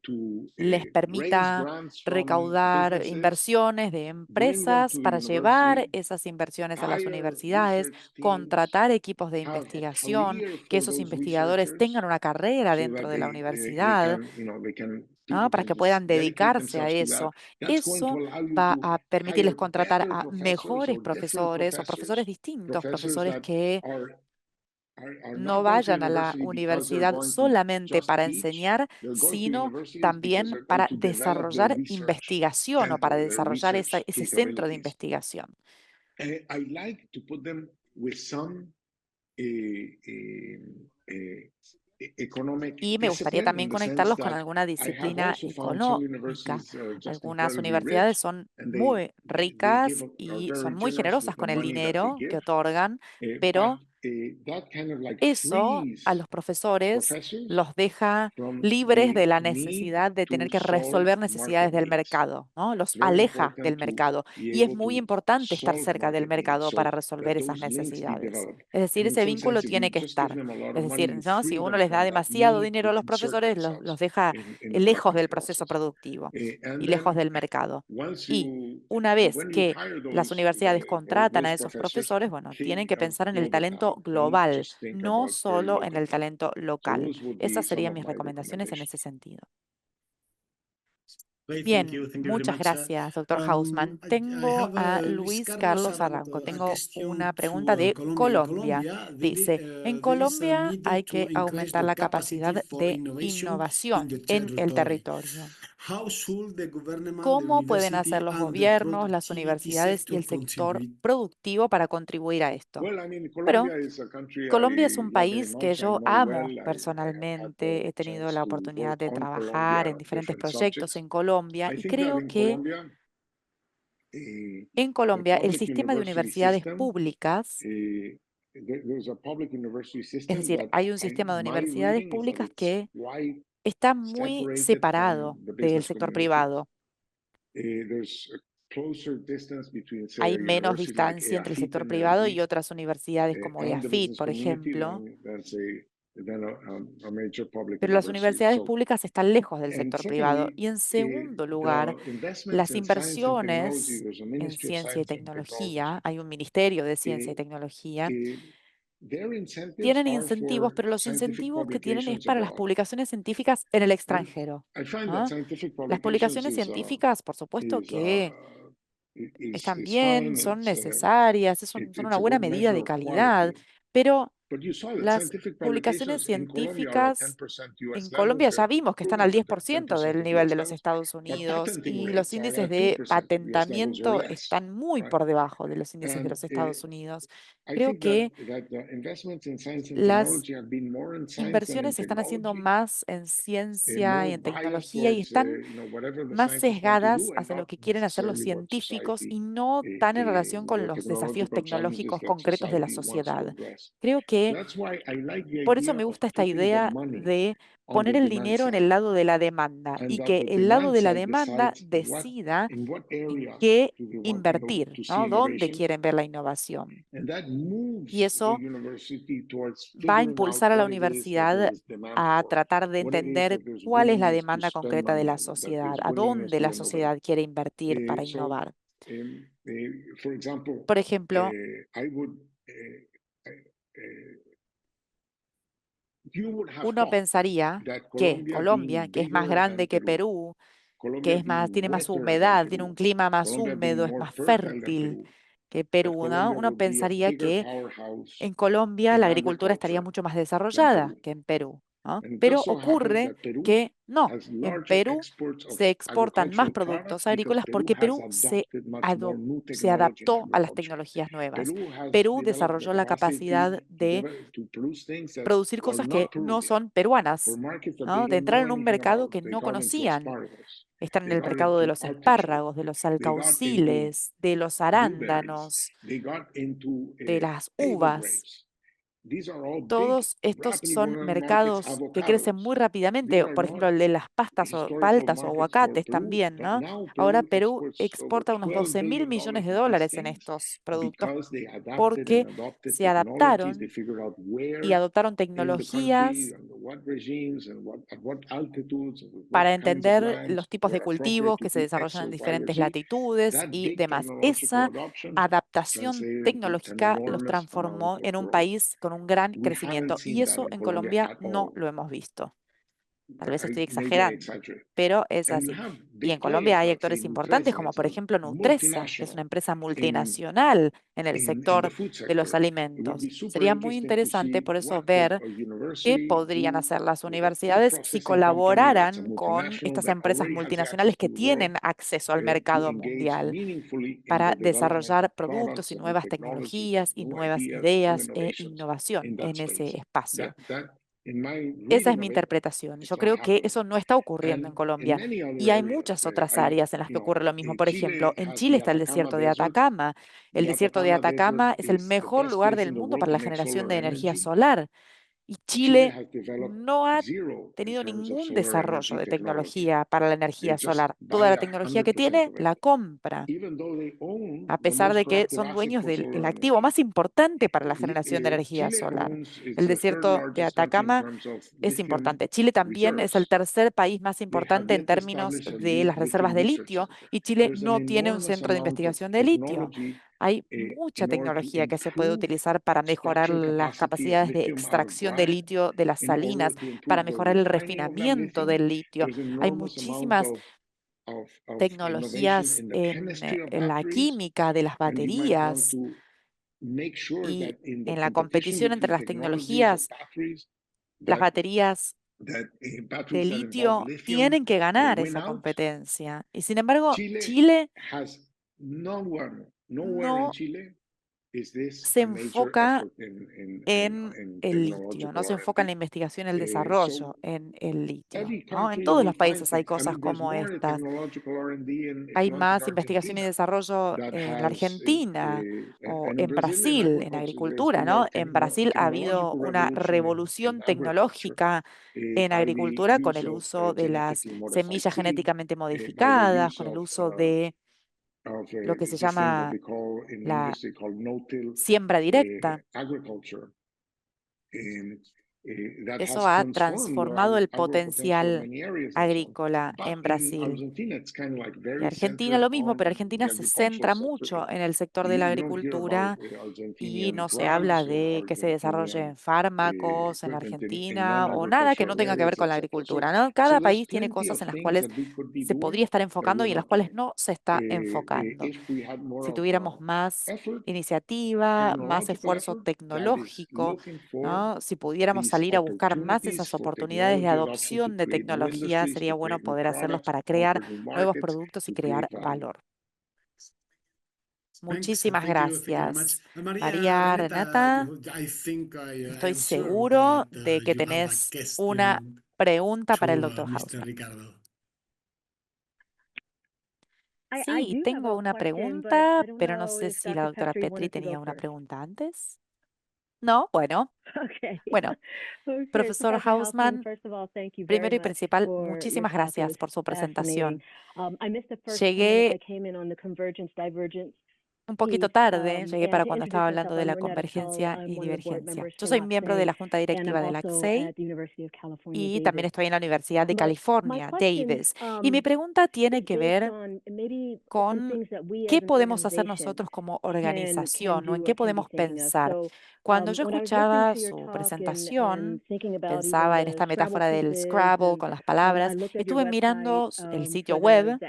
to les raise permita grants from recaudar businesses, inversiones de bring them empresas to para llevar university, esas inversiones a las hire universidades, research teams, contratar equipos de have a investigación, career que for esos those investigadores tengan researchers una carrera so dentro that de la they universidad, can, ¿no? people Para can que just puedan dedicate dedicarse a themselves to that. eso. That's going to Eso allow you va to a permitirles hire contratar better a professors mejores or different profesores o profesores professors, distintos, professors profesores that que are no not going to vayan a la university because they're universidad going to solamente just para teach. enseñar, They're going to sino universities because también they're going para to develop their desarrollar research investigación o para center, their desarrollar research ese centro de capabilities. investigación. I like to put them with some economic Y me gustaría discipline también in the sense conectarlos con that alguna I have disciplina also found some económica. universities just Algunas incredibly universidades rich son and muy they give ricas are y son very muy generous generosas with the con el money that they dinero que give, otorgan, but pero that kind of like eso a frees los profesores professors los deja from libres de the la need necesidad de to tener que solve resolver market necesidades del needs. mercado, ¿no? Los It's very aleja del important to mercado. be Y es able muy to importante estar solve cerca del market needs mercado so para that resolver esas those links be necesidades. developed. Es decir, And in ese some vínculo sense, if you tiene que just give estar. them a lot Es of money, decir, you ¿no? Si free uno them les da from that demasiado need dinero to a los insert profesores, themselves los deja in the lejos market del proceso process. productivo And y lejos then del mercado. once Y you una and vez when you que hire las universidades contratan a those esos professors, profesores, bueno, tienen que pensar en el know the talento talent. Don't global, just think no about very solo en local el talent. talento So local. those would be Esas some serían of mis my recomendaciones en recommendations. ese sentido. Great, Bien, thank you very muchas much. gracias, doctor Hausman. I Tengo have a Luis Luis Carlos Carlos Arranco, Arranco. a Tengo question una pregunta to de Colombia. In Colombia. Colombia, Dice, en there is a Colombia need hay to que increase aumentar the la capacity capacidad for de innovation in innovación the en el territory. territorio. How should the government, the ¿Cómo pueden hacer university, los and the gobiernos, las productivity universidades y sector el sector contribute? productivo para contribuir a esto? Well, I mean, Pero Colombia is a country Colombia es I un love very país que much. I yo know amo well. I have had personalmente. the He tenido chance la to oportunidad work de on trabajar Colombia en on diferentes different proyectos subjects. en Colombia I y think that creo in que Colombia, en the Colombia el public sistema de university universidades system públicas Es decir, hay un sistema de universidades públicas que está muy separado del sector privado. Hay menos distancia entre el sector privado y otras universidades como EAFIT, por ejemplo. Pero las universidades públicas están lejos del sector privado. Y en segundo lugar, las inversiones en ciencia y tecnología, hay un ministerio de ciencia y tecnología, tienen incentivos, pero los incentivos que tienen es para las publicaciones científicas en el extranjero, ¿no? Las publicaciones científicas, por supuesto que están bien, son necesarias, son una buena medida de calidad, pero las publicaciones científicas en Colombia ya vimos que están al 10% del nivel de los Estados Unidos y los índices de patentamiento están muy por debajo de los índices de los Estados Unidos. Creo que las inversiones se están haciendo más en ciencia y en tecnología y están más sesgadas hacia lo que quieren hacer los científicos y no tan en relación con los desafíos tecnológicos concretos de la sociedad. Creo que por eso me gusta esta idea de poner el dinero en el lado de la demanda y que el lado de la demanda decida en qué invertir, ¿no? ¿Dónde quieren ver la innovación? Y eso va a impulsar a la universidad a tratar de entender cuál es la demanda concreta de la sociedad, a dónde la sociedad quiere invertir para innovar. Por ejemplo, uno pensaría que Colombia, que es más grande que Perú, que tiene más humedad, tiene un clima más húmedo, es más fértil que Perú, ¿no? Uno pensaría que en Colombia la agricultura estaría mucho más desarrollada que en Perú, ¿no? Pero ocurre que no, en Perú se exportan más productos agrícolas porque Perú se adaptó a las tecnologías nuevas. Perú desarrolló la capacidad de producir cosas que no son peruanas, ¿no? De entrar en un mercado que no conocían. Están en el mercado de los espárragos, de los alcauciles, de los arándanos, de las uvas. Todos estos son mercados que crecen muy rápidamente. Por ejemplo, el de las paltas o aguacates también, ¿no? Ahora Perú exporta unos 12.000 millones de dólares en estos productos porque se adaptaron y adoptaron tecnologías para entender los tipos de cultivos que se desarrollan en diferentes latitudes y demás. Esa adaptación tecnológica los transformó en un país con un gran crecimiento y eso en Colombia no lo hemos visto. Tal vez estoy exagerando, pero es así. Y en Colombia hay actores importantes como por ejemplo Nutresa, que es una empresa multinacional en el sector de los alimentos. Sería muy interesante por eso ver qué podrían hacer las universidades si colaboraran con estas empresas multinacionales que tienen acceso al mercado mundial para desarrollar productos y nuevas tecnologías y nuevas ideas e innovación en ese espacio. Esa es mi interpretación. Yo creo que eso no está ocurriendo en Colombia. Y hay muchas otras áreas en las que ocurre lo mismo. Por ejemplo, en Chile está el desierto de Atacama. El desierto de Atacama es el mejor lugar del mundo para la generación de energía solar. Y Chile no ha tenido ningún desarrollo de tecnología para la energía solar. Toda la tecnología que tiene la compra, a pesar de que son dueños del activo más importante para la generación de energía solar. El desierto de Atacama es importante. Chile también es el tercer país más importante en términos de las reservas de litio y Chile no tiene un centro de investigación de litio. Hay mucha tecnología que se puede utilizar para mejorar las capacidades de extracción de litio de las salinas, para mejorar el refinamiento del litio. Hay muchísimas tecnologías en la química de las baterías y en la competición entre las tecnologías, las baterías de litio tienen que ganar esa competencia. Y sin embargo, Chile no se enfoca en el litio, no se enfoca en la investigación y el desarrollo en el litio, ¿no? En todos los países hay cosas como estas. Hay más investigación y desarrollo en la Argentina o en Brasil, en agricultura, ¿no? En Brasil ha habido una revolución tecnológica en agricultura con el uso de las semillas genéticamente modificadas, con el uso de lo que se llama la siembra directa. Eso ha transformado el potencial agrícola en Brasil. Y Argentina lo mismo, pero Argentina se centra mucho en el sector de la agricultura y no se habla de que se desarrollen fármacos en la Argentina o nada que no tenga que ver con la agricultura, ¿no? Cada país tiene cosas en las cuales se podría estar enfocando y en las cuales no se está enfocando. Si tuviéramos más iniciativa, más esfuerzo tecnológico, ¿no? Si pudiéramos salir a buscar más esas oportunidades de adopción de tecnología, sería bueno poder hacerlos para crear nuevos productos y crear valor. Muchísimas gracias, María Renata. Estoy seguro de que tenés una pregunta para el Dr. Hausman. Sí, tengo una pregunta, pero no sé si la doctora Petri tenía una pregunta antes. No, bueno. Bueno, profesor Hausman, primero y principal, muchísimas gracias por su presentación. Llegué un poquito tarde, llegué para cuando estaba hablando de la convergencia y divergencia. Yo soy miembro de la Junta Directiva de la CSEI y también estoy en la Universidad de California, Davis. Y mi pregunta tiene que ver con qué podemos hacer nosotros como organización o en qué podemos pensar. Cuando yo escuchaba su presentación, pensaba en esta metáfora del Scrabble con las palabras. Estuve mirando el sitio web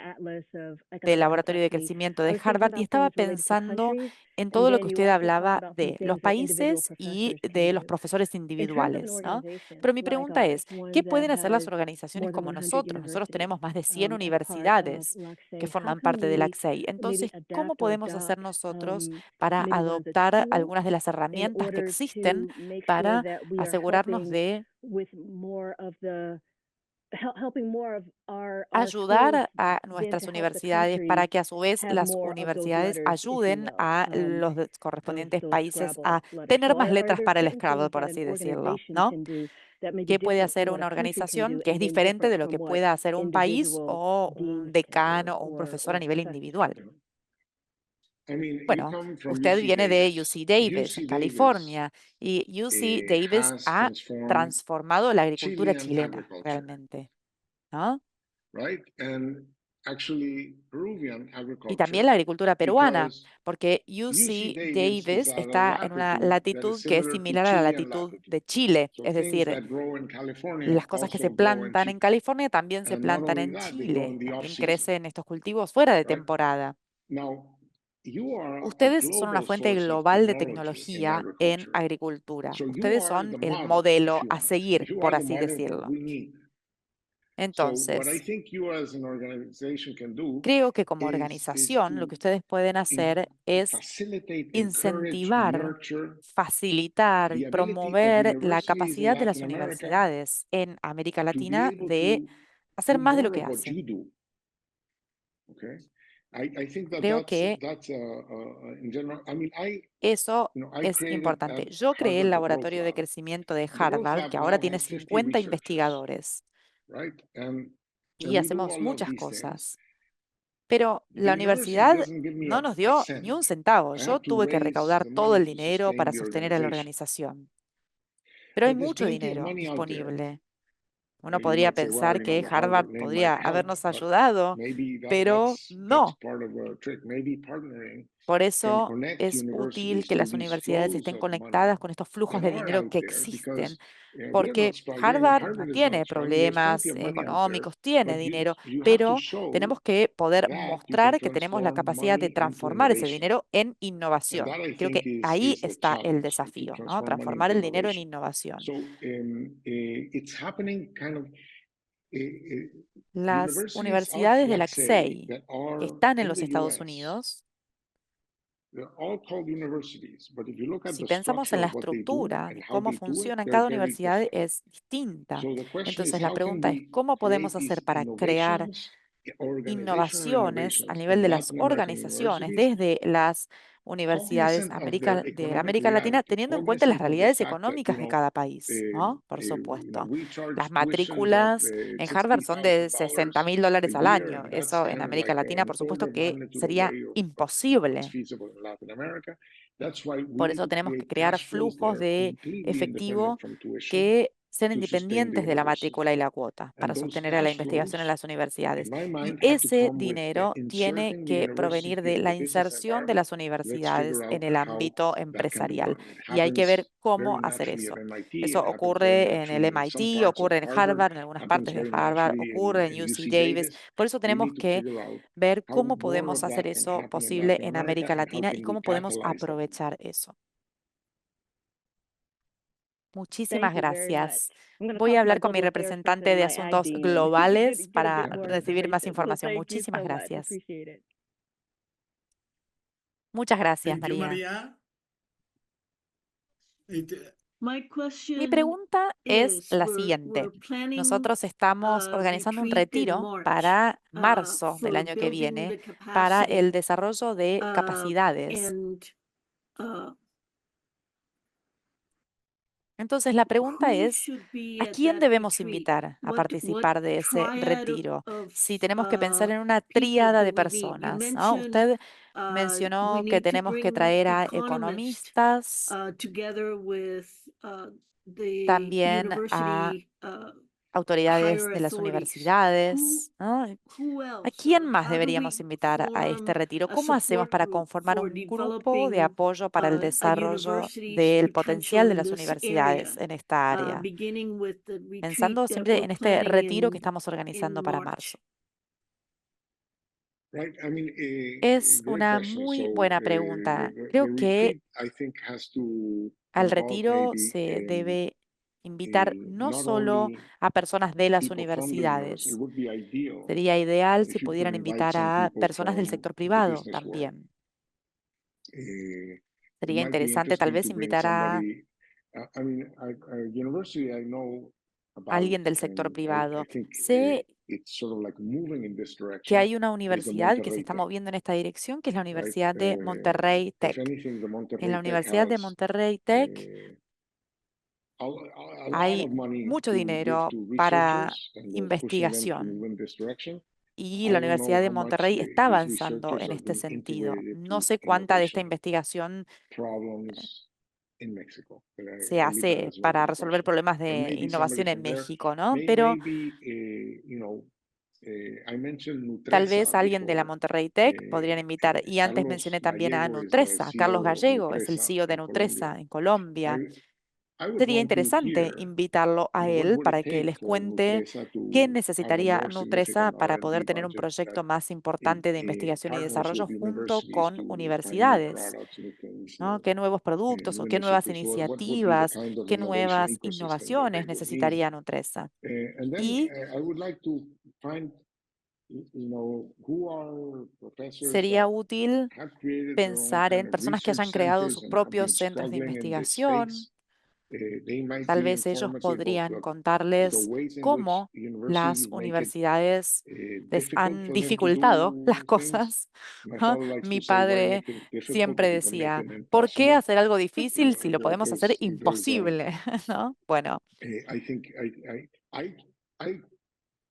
del Laboratorio de Crecimiento de Harvard y estaba pensando en todo lo que usted hablaba de los países y de los profesores individuales, ¿no? Pero mi pregunta es, ¿qué pueden hacer las organizaciones como nosotros? Nosotros tenemos más de 100 universidades que forman parte de la CSEI. Entonces, ¿cómo podemos hacer nosotros para adoptar algunas de las herramientas que existen para asegurarnos de ayudar a nuestras universidades para que a su vez las universidades ayuden a los correspondientes países a tener más letras para el Scrabble, por así decirlo, ¿no? ¿Qué puede hacer una organización que es diferente de lo que pueda hacer un país o un decano o un profesor a nivel individual? Bueno, usted viene de UC Davis, en California, y UC Davis ha transformado la agricultura chilena realmente, ¿no? Y también la agricultura peruana, porque UC Davis está en una latitud que es similar a la latitud de Chile, es decir, las cosas que se plantan en California también se plantan en Chile, también crecen estos cultivos fuera de temporada. Ustedes son una fuente global de tecnología en agricultura. Ustedes son el modelo a seguir, por así decirlo. Entonces, creo que como organización lo que ustedes pueden hacer es incentivar, facilitar y promover la capacidad de las universidades en América Latina de hacer más de lo que hacen. Creo que eso es importante. Yo creé el Laboratorio de Crecimiento de Harvard, que ahora tiene 50 investigadores y hacemos muchas cosas. Pero la universidad no nos dio ni un centavo. Yo tuve que recaudar todo el dinero para sostener a la organización. Pero hay mucho dinero disponible. Uno podría pensar que Harvard podría habernos ayudado, pero no. Por eso es útil que las universidades estén conectadas con estos flujos de dinero que existen, porque Harvard no tiene problemas económicos, tiene dinero, pero tenemos que poder mostrar que tenemos la capacidad de transformar ese dinero en innovación. Creo que ahí está el desafío, ¿no? Transformar el dinero en innovación. Las universidades de la CSEI que están en los Estados Unidos they're all called universities, but if you look at Si the pensamos en structure la of what they do estructura and de how cómo they do it, funciona they're cada very universidad different. es distinta. So the question is, Entonces la how can pregunta es, we ¿cómo create podemos hacer these para crear organizational innovaciones a innovations nivel in de las Latin American organizaciones universities, desde las universidades cognizant of their de economic América Latina, reality, teniendo en cuenta las cognizant of the realidades fact that, económicas de cada país, ¿no? Por we supuesto. charge Las tuitions of matrículas en Harvard son de $60,000 $60.000 a al year, año. and that's Eso en kind of América like Latina, an por supuesto order of que magnitude sería away of what's imposible. feasible in Latin America. That's why we Por need eso to tenemos que create crear cash flows that flujos are de completely independent efectivo from tuition que sean to sustain the independientes de la university. matrícula y la cuota And para those sostener a la cash investigación en flows, las in universidades. my Y mind, have to ese come with dinero tiene inserting the que provenir university de in la the business inserción de environment. las Let's figure universidades out en el how ámbito that can be empresarial. done. It Y hay que ver happens cómo very hacer naturally at eso. MIT. Eso It happens very ocurre en el naturally in some MIT, parts of ocurre en Harvard, Harvard, en algunas happens partes de very Harvard, naturally ocurre en in UC UC Davis. Davis. Por eso We tenemos need to que figure out ver how cómo more podemos of hacer that can eso happen in posible Latin en America América and how Latina y can we cómo podemos catalyze that. aprovechar eso. Muchísimas Thank you very much. gracias. I'm going to Voy talk a to my hablar con mi global affairs representante person, de my ag asuntos dean, globales get a para bit more recibir más information. So información. thank you Muchísimas so much. gracias. Appreciate it. Muchas gracias, Thank you, María. María. My Mi question pregunta es is, la we're siguiente. planning Nosotros estamos a organizando un retreat in retiro March para marzo del for año que building viene the para el capacity desarrollo de capacidades. and Entonces, la pregunta who es, should be ¿a at quién that debemos retreat? invitar a What participar de ese triad retiro? of Si tenemos que pensar en una people tríada do de we need? You personas, ¿no? mentioned Usted we mencionó que need to tenemos que bring traer a economists economistas, together with the también a university autoridades higher de las authorities. universidades, ¿no? Who ¿A else? quién más How do deberíamos we invitar a este form retiro? a ¿Cómo hacemos support para group conformar for un grupo de developing apoyo para el a desarrollo university's del potential potencial de in las this universidades area? en esta área? Beginning with the retreat Pensando that siempre we're en este planning retiro que in estamos organizando para marzo. March. Right. I mean, Es great una question. muy So buena pregunta. the Creo que retreat, I think, has to al involve retiro maybe se debe invitar no not solo only a personas de las people from the university. It universidades. would be ideal Sería ideal si if you could pudieran invite invitar some a people personas del from sector the privado business world. también. It Sería might be interesante tal interesting vez to bring invitar a somebody. I mean, a university I know about, alguien del sector and I privado. think Sé it's sort of like moving in this que direction, hay una is the universidad que se Monterrey está Tech, moviendo en esta dirección, que es la right? Universidad de Monterrey If Tech. anything, the En Monterrey la Tech Universidad de has Monterrey Tech a lot hay of money mucho to give dinero to para researchers, and we're pushing them to move investigación. in this direction. Y I la don't know Universidad de how much Monterrey está these avanzando researchers en are este being sentido. integrated No to sé cuánta de esta innovation investigación problems in Mexico. But se I leave that hace as an para open resolver question. problemas But de maybe somebody innovación en from there, México, ¿no? Pero maybe I mentioned tal Nutresa vez alguien de la before. Monterrey Tech podrían invitar. Y antes mencioné Carlos también a Gallego is the Nutresa. Carlos CEO of Gallego es el Nutresa CEO de in Colombia. Nutresa en Colombia. I would Sería want to interesante hear invitarlo a what él would it para que take les for cuente Nutresa to qué have a necesitaría more Nutresa significant para poder R&D tener un budget that proyecto más importante de investigación y partners with desarrollo junto universities con to find new universidades, products, new things, ¿no? ¿Qué nuevos productos o new qué nuevas initiatives? What would be the iniciativas, kind of qué innovation nuevas ecosystem that they innovaciones would need? necesitaría Nutresa? And then Y I would like to find, who are professors sería that útil have created their own pensar kind en of personas que research hayan creado centers sus and have propios been centros de struggling in this investigación. space. They might Tal be vez ellos informative of podrían the contarles ways in which cómo las universities make it universidades les difficult han for them to dificultado do las things. cosas. My ¿Ah? father likes Mi to say, why padre make it difficult siempre if you can make decía, it ¿por qué impossible? hacer algo difícil si lo podemos hacer There's imposible? ¿No? Bueno, I think I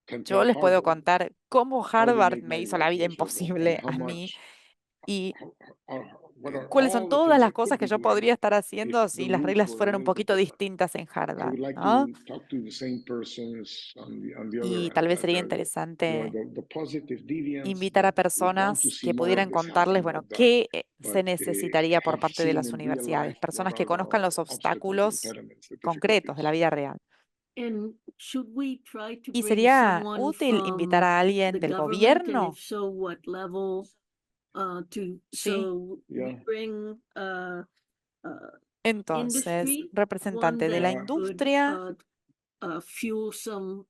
can yo tell les puedo Harvard contar cómo how they Harvard make me my hizo la life vida miserable and imposible how a mí much y what are cuáles son all the todas things las I could cosas que be yo doing podría estar if haciendo the si las rules reglas were a fueran un little bit poquito different. distintas en I Harvard, would like ¿no? to talk to the same persons on the other Y end, tal vez that sería are interesante the positive deviants invitar that a would want to personas see que more of pudieran this contarles, happen, bueno, but qué se but necesitaría por have parte de seen las in real life universidades, what personas que are the conozcan los obstacles, obstáculos impediments, the concretos de la difficulties. vida real. And should we try to ¿Y bring sería someone útil invitar from a alguien the del government, and gobierno? if so, what level? Sí. So we Yeah. bring Entonces, industry, one representante de la that could industria fuel some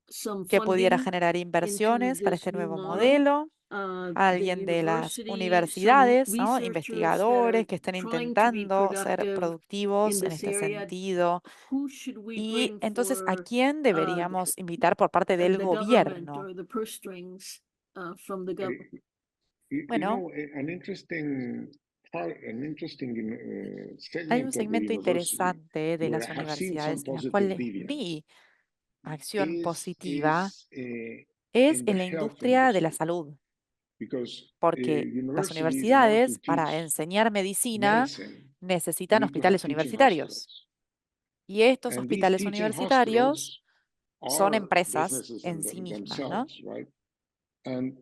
que pudiera funding generar into inversiones para this este new nuevo model. modelo alguien de las universidades, ¿no? Investigadores que estén intentando ser productivos en este sentido. Y entonces, ¿a quién deberíamos invitar por parte del gobierno? Bueno, An interesting hay un segment of the segmento university interesante de where las I have seen some universidades en las positive cuales deviance vi acción positiva is es in the en la health industria de la industry salud, because porque las universities, in order to universidades para teach enseñar medicina medicine, necesitan need to have hospitales teaching universitarios. hospitals. Y estos And these hospitales teaching universitarios hospitals son are empresas businesses en sí mismas, ¿no? themselves, right? And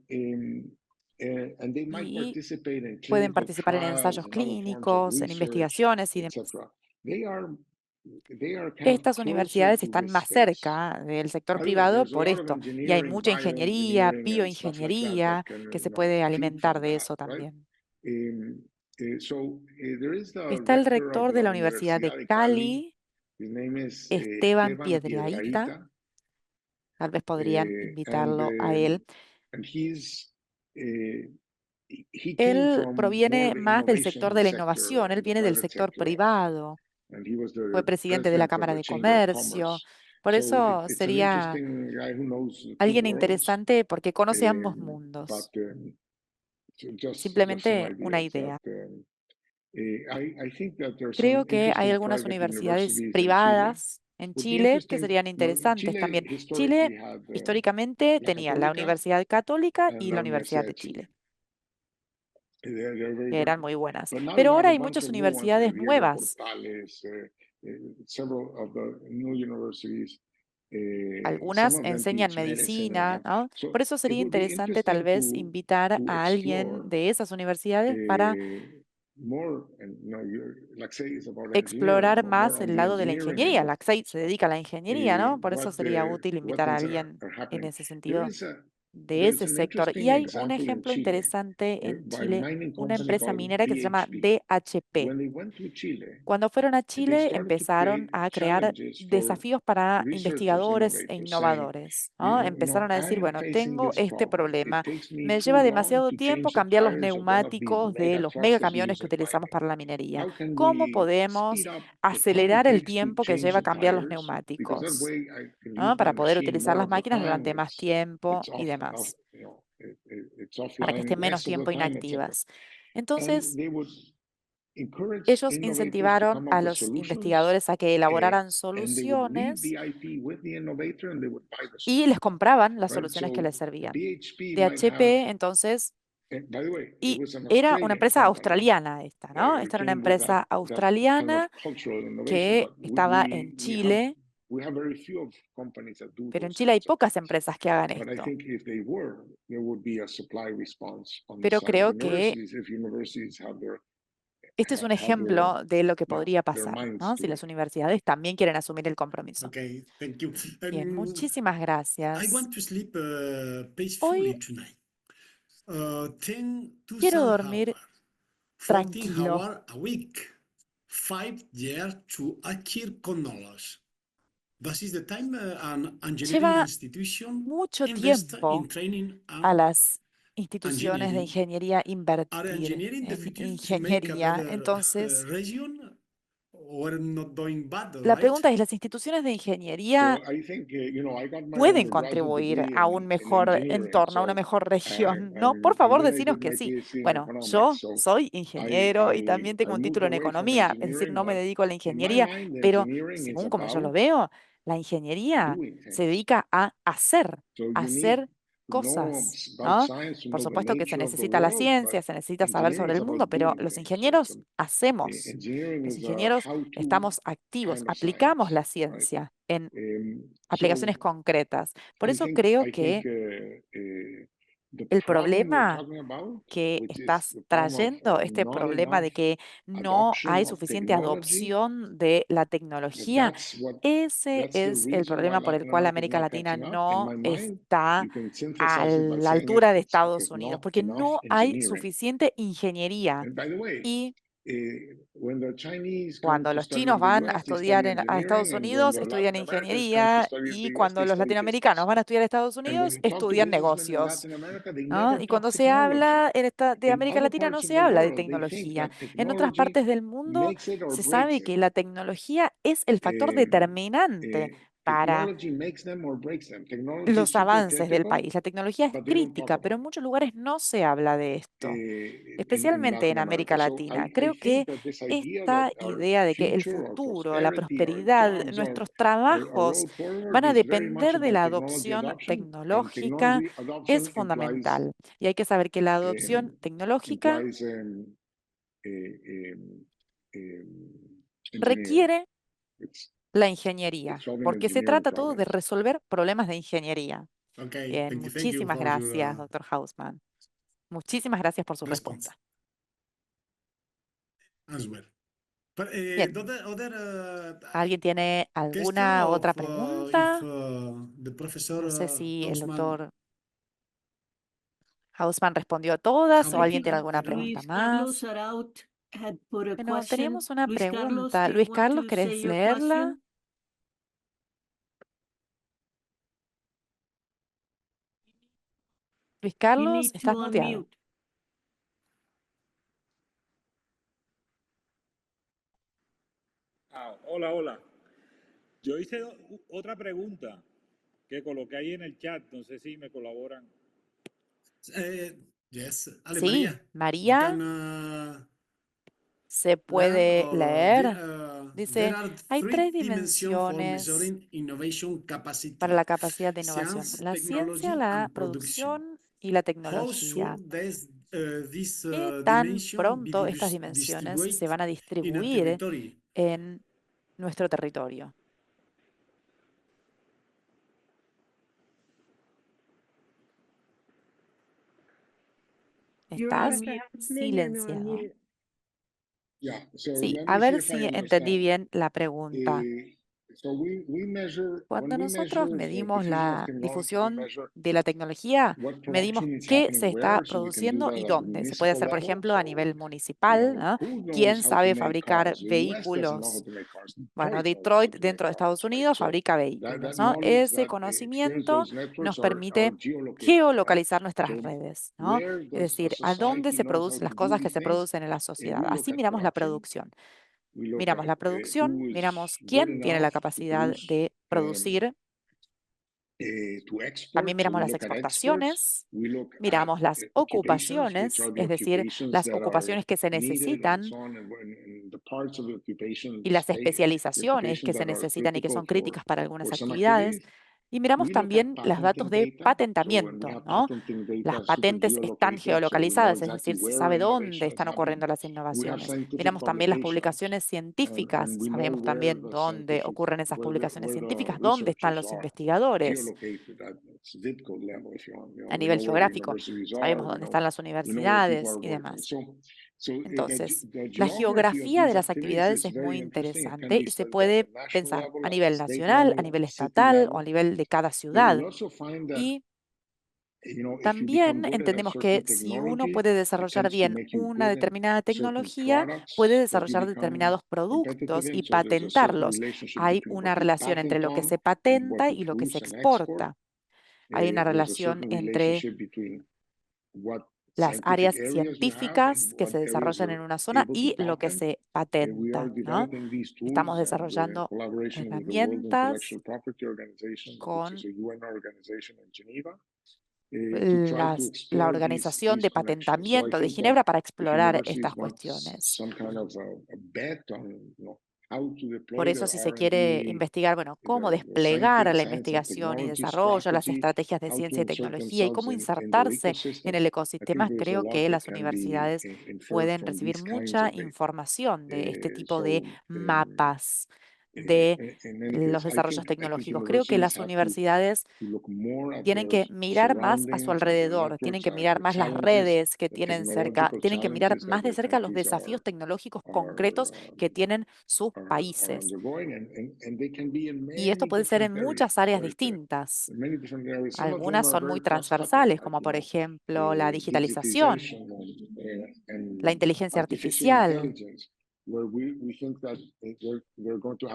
they might Y participate in pueden clinical participar en trials ensayos and other forms of clínicos, en research, investigaciones y demás. etc. They are kind of Estas closer universidades to están this más space. cerca del sector By the way, privado there's a por lot of esto. Y hay engineering, mucha ingeniería, bioengineering, and stuff like that bioingeniería can, que se puede feed alimentar from de that, eso right? también. There is the Está el rector of rector de la la Universidad de Universidad de Cali. Cali, His name is Esteban Esteban Piedrahita. Piedrahita. Tal vez podrían and invitarlo a él. and he's he came Él from proviene more the más del sector innovation de la sector, innovación, él the viene del private sector sector, privado, and he was fue the presidente de la president of Cámara the de Chamber of Comercio. Commerce. Por So eso it's an sería interesting guy who knows the two alguien worlds. interesante porque conoce ambos But mundos. so just some Simplemente una ideas idea. that I think that there's some Creo que hay interesting algunas private universidades universities in Chile. privadas en Would be Chile que interesting. serían interesantes Chile también. historically Chile had históricamente la tenía la Católica Universidad Católica and y la la Universidad Universidad de de Chile. Chile, They're very que good. eran muy buenas. But now Pero you have ahora a hay bunch muchas of new ones, universidades Diego nuevas. Portales, several of the new universities. Some Algunas of them enseñan teach medicine and medicina, have. ¿no? So Por eso it sería would be interesante tal interesting vez invitar to a alguien explore de esas universidades para more, and like say it's about engineering, explorar but more más on el the lado de la engineering ingeniería. end La CSEI se dedica a la ingeniería, ¿no? Por eso sería útil what invitar a things alguien are en happening. ese There sentido is a de there's ese an sector. Y interesting hay un example in ejemplo Chile interesante en by a Chile, mining una company empresa called minera que se llama BHP. BHP. When they went to Chile, Cuando fueron a they Chile, started to empezaron create a crear challenges for desafíos para researchers, investigadores e innovators, saying, innovadores, ¿no? Empezaron a I decir, am bueno, facing tengo this este problem. It problema. takes me Me too lleva long demasiado to tiempo change the cambiar los tires of one of these neumáticos de mega los trucks that megacamiones use que a utilizamos climate. para la minería. How can ¿Cómo we podemos speed up the time it acelerar el takes to tiempo que change lleva the cambiar los tires? Because that neumáticos, way I can ¿no? use my Para poder machine utilizar more las of the máquinas time. durante más tiempo It's y off, demás, it's para que offline estén menos less of the tiempo time, etc. inactivas. And Entonces, they would encourage ellos innovators to incentivaron come up a with los solutions, investigadores a que elaboraran and they would leave soluciones the IP with the innovator, and they would buy the y software, les compraban las right? soluciones que So les servían. BHP might have, DHP, entonces, by the way, it y was an era una Australian empresa company australiana esta, ¿no? Esta era una came with empresa that kind of australiana cultural innovation, que but estaba en Chile, we have very few of companies that do pero en those Chile hay kinds of pocas things. empresas que hagan But I esto. think if they were, there would be a supply response on the Pero side of creo que universities if universities have este es un their ejemplo de lo que podría their pasar, minds ¿no? to Si las it. universidades también quieren asumir el compromiso. Okay, thank you. Bien, muchísimas I gracias. want to sleep Hoy peacefully tonight. 10 to quiero some dormir hours, 14 tranquilo. hours a week, 5 years to acquire knowledge. This is the time an engineering Lleva institution mucho invest tiempo in training a and las instituciones de engineering. ingeniería Are invertir engineering the en future to make a ingeniería. better Entonces, region? We're not doing bad, la right? pregunta es, ¿las instituciones de ingeniería So I think I got my pueden undergraduate contribuir degree a un in mejor engineering, entorno, a una so mejor región? ¿No? Por and favor, then I decinos did que my sí. PhD in Bueno, economics, yo so soy ingeniero y también tengo I un moved título en away from economía, es decir, engineering, no me but dedico a la in my ingeniería, mind, pero engineering is según como yo lo about veo, la ingeniería doing se things. dedica a So you need hacer to know cosas, about ¿no? science to Por know the supuesto que se nature of the necesita la world, but ciencia, se necesita saber engineering sobre is el mundo, about pero doing los things. So it's ingenieros hacemos. engineering Los is a ingenieros how-to estamos activos, kind of aplicamos science, la right? ciencia en So aplicaciones concretas. Por I eso think creo que the el problem we're problema talking about, que which is estás the problem of trayendo, este not problema enough de que no adoption hay of suficiente technology, adopción de la tecnología, ese that's the es el reason why problema por el Latin cual America is América not Latina catching up. In no my mind, está you can a synthesize it by la saying altura de it's Estados because Unidos, not porque enough no hay engineering. suficiente ingeniería. And by the way, Y Cuando los chinos van a estudiar a Estados Unidos, estudian ingeniería, y cuando los latinoamericanos van a estudiar a Estados Unidos, estudian negocios, ¿no? Y cuando se habla de América Latina, no se habla de tecnología. En otras partes del mundo se sabe que la tecnología es el factor determinante para los avances del país. La tecnología es crítica, pero en muchos lugares no se habla de esto, especialmente en América Latina. Creo que esta idea de que el futuro, la prosperidad, nuestros trabajos van a depender de la adopción tecnológica es fundamental. Y hay que saber que la adopción tecnológica requiere la ingeniería, porque se trata todo de resolver problemas de ingeniería. Okay, Bien, thank you muchísimas for your gracias, doctor Hausman. Muchísimas gracias por su response respuesta. as well. But, Bien, ¿alguien tiene question alguna otra of pregunta? if the professor No sé si el Hausman doctor Hausman respondió a todas o have alguien tiene alguna other- pregunta Luis Carlos más. Araut had put a Bueno, question. teníamos una Luis Carlos, pregunta. do you Luis want Carlos, to ¿querés say your leerla? question? Luis You Carlos, need estás to muteado. unmute. Hola, hola. Yo hice otra pregunta que coloqué ahí en el chat. No sé si me colaboran. Yes, Ale Sí, María. You María, can, se learn puede or leer. there Dice, are hay three tres dimensions for dimensiones measuring innovation para capacity: la capacidad de innovación: science, la ciencia, technology, la and production. producción y la How tecnología. should this ¿Qué tan dimension be pronto estas dimensiones se van a in a distribuir territory? en nuestro territorio? You're on ¿Estás mute. silenciado? Yeah, so Sí, let a me see ver if I si entendí understand. bien la pregunta. So we measure, when Cuando we nosotros measure medimos diffusion of la technology, we difusión measure de la tecnología, what medimos production is qué se happening está where, so we can do produciendo that y at the dónde. Se puede municipal hacer, por level. ejemplo, a So, nivel you municipal, know, ¿no? who ¿Quién knows how to sabe make fabricar cars? The US doesn't know how vehículos? to make cars. Bueno, Detroit knows how Detroit, to make dentro de Estados cars, right? Unidos, So fabrica that vehículos, ¿no? knowledge, Ese that experience, conocimiento those networks nos are permite geolocated, right? geolocalizar nuestras So redes, ¿no? where Es does a decir, a dónde society se knows how producen las to do cosas que these se things? producen en la And sociedad. we look Así at miramos la production. producción. We look Miramos at la producción, who is miramos good quién tiene la enough to capacidad produce, de producir. to export. También So miramos we las look at exports. exportaciones, We look at miramos las occupations, which ocupaciones, are the es decir, occupations las that are ocupaciones que se needed, and necesitan, so on, and the parts of the occupation y las the especializaciones occupations que se that are necesitan y que critical son críticas para algunas for some actividades. activities. Y miramos We look at también los datos patenting de data. So when we patentamiento, have ¿no? patenting Las data super patentes están geolocated, so we know geolocalizadas, es exactly decir, se where sabe dónde innovation is están happening. ocurriendo las We have innovaciones. scientific Miramos también las publications, publicaciones científicas, and we know sabemos where también the dónde scientific, ocurren esas where publicaciones the científicas, dónde están researchers los are investigadores. geolocated at zip code level, if you want. You know, A we nivel know where the geográfico, universities are. sabemos dónde están las We know where people universidades are y working. demás. So Entonces, the la geography of geografía de these las activities actividades is es muy very interesting. It can interesante be y se studied at puede the national pensar level, a at the nivel state nacional, a level, at nivel the city estatal o a level. nivel de cada But ciudad. we also find that, Y if you become también good at a entendemos certain que si uno technology, puede it desarrollar tends to bien make you una good in determinada certain tecnología, puede products that you desarrollar become determinados competitive productos in. y So there's a certain patentarlos. relationship Hay between what una you relación entre patent lo que on se and what patenta you y lo que se produce and export. exporta. Hay una There's a relación certain entre relationship between what las scientific áreas areas you have and científicas que what se areas desarrollan en you're una zona able to y lo que patent. se We are patenta, ¿no? developing these Estamos tools and in desarrollando collaboration with the World herramientas Intellectual Property Organization, which is con a UN organization in Geneva, to try to la explore Organización these de connections. So I Patentamiento de think that Ginebra para if explorar estas universities want cuestiones. some kind of a bet on, how to Por deploy eso, their si se quiere R&D, investigar, bueno, cómo their desplegar la science and investigación y technology desarrollo, las strategy, estrategias de how to ciencia y insert tecnología y themselves cómo in their insertarse en ecosystem, el I think ecosistema, there's a creo lot que that las can be universidades inferred pueden from recibir these kinds mucha of data. información de este tipo de So, mapas de in any los case, desarrollos I think tecnológicos. Creo que universities las have universidades to look more at tienen their que mirar más a su surroundings, at their alrededor, tienen networks, que at mirar the más las challenges, redes que the tienen cerca, technological tienen que mirar challenges that más de their cerca los countries desafíos tecnológicos are, concretos que tienen sus are países. undergoing, and they can be in Y esto many puede ser en different muchas areas, áreas right? distintas. In many different areas. Some of them Algunas are son very muy cross-cutting, transversales, like, como por ejemplo la digitalización, digitization la inteligencia artificial.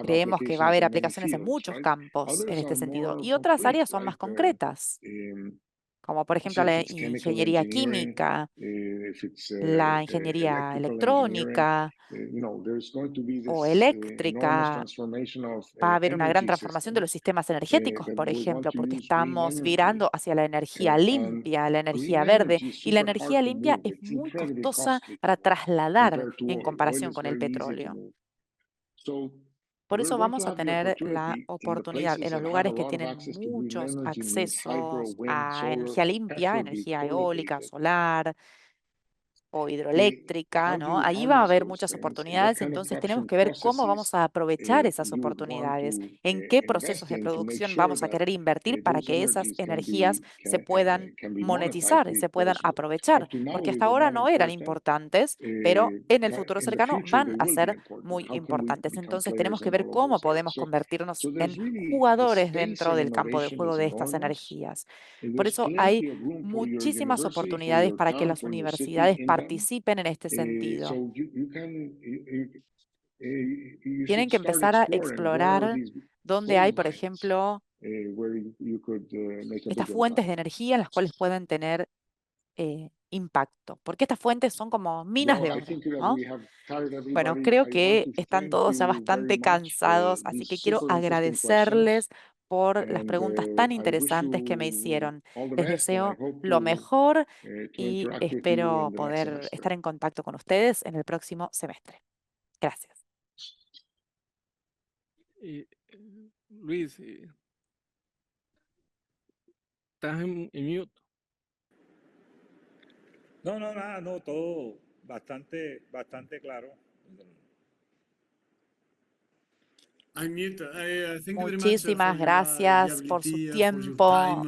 Creemos que va a haber aplicaciones en muchos campos en este sentido. Y otras áreas son más concretas, como por ejemplo la ingeniería química, la ingeniería electrónica o eléctrica. Va a haber una gran transformación de los sistemas energéticos, por ejemplo, porque estamos virando hacia la energía limpia, la energía verde, y la energía limpia es muy costosa para trasladar en comparación con el petróleo. Por eso vamos a tener la oportunidad en los lugares que tienen muchos accesos a energía limpia, energía eólica, solar o hidroeléctrica, ¿no? Ahí va a haber muchas oportunidades, entonces tenemos que ver cómo vamos a aprovechar esas oportunidades, en qué procesos de producción vamos a querer invertir para que esas energías se puedan monetizar, se puedan aprovechar, porque hasta ahora no eran importantes, pero en el futuro cercano van a ser muy importantes. Entonces tenemos que ver cómo podemos convertirnos en jugadores dentro del campo de juego de estas energías. Por eso hay muchísimas oportunidades para que las universidades participen en este sentido. Tienen que empezar a explorar dónde hay, por ejemplo, estas fuentes de energía en las cuales pueden tener impacto, porque estas fuentes son como minas de oro, ¿no? Bueno, creo que están todos ya bastante cansados, así que quiero agradecerles por las preguntas tan interesantes que me hicieron. Les deseo lo mejor y espero poder estar en contacto con ustedes en el próximo semestre. Gracias. Luis, estás en mute. No, nada, no, todo bastante claro. Muchísimas gracias por su tiempo,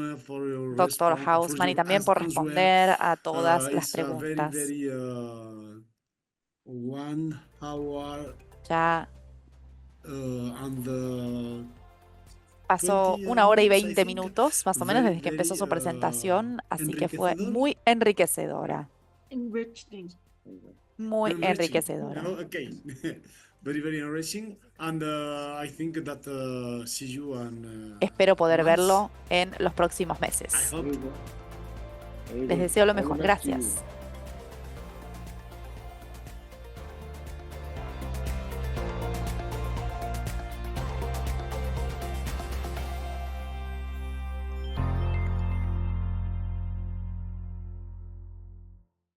doctor Hausman, y también por responder a todas las preguntas. Ya pasó 1 hora y 20 minutos, más o menos, desde que empezó su presentación, así que fue muy enriquecedora. Muy enriquecedora. Espero poder verlo en los próximos meses. Les deseo lo mejor. Gracias.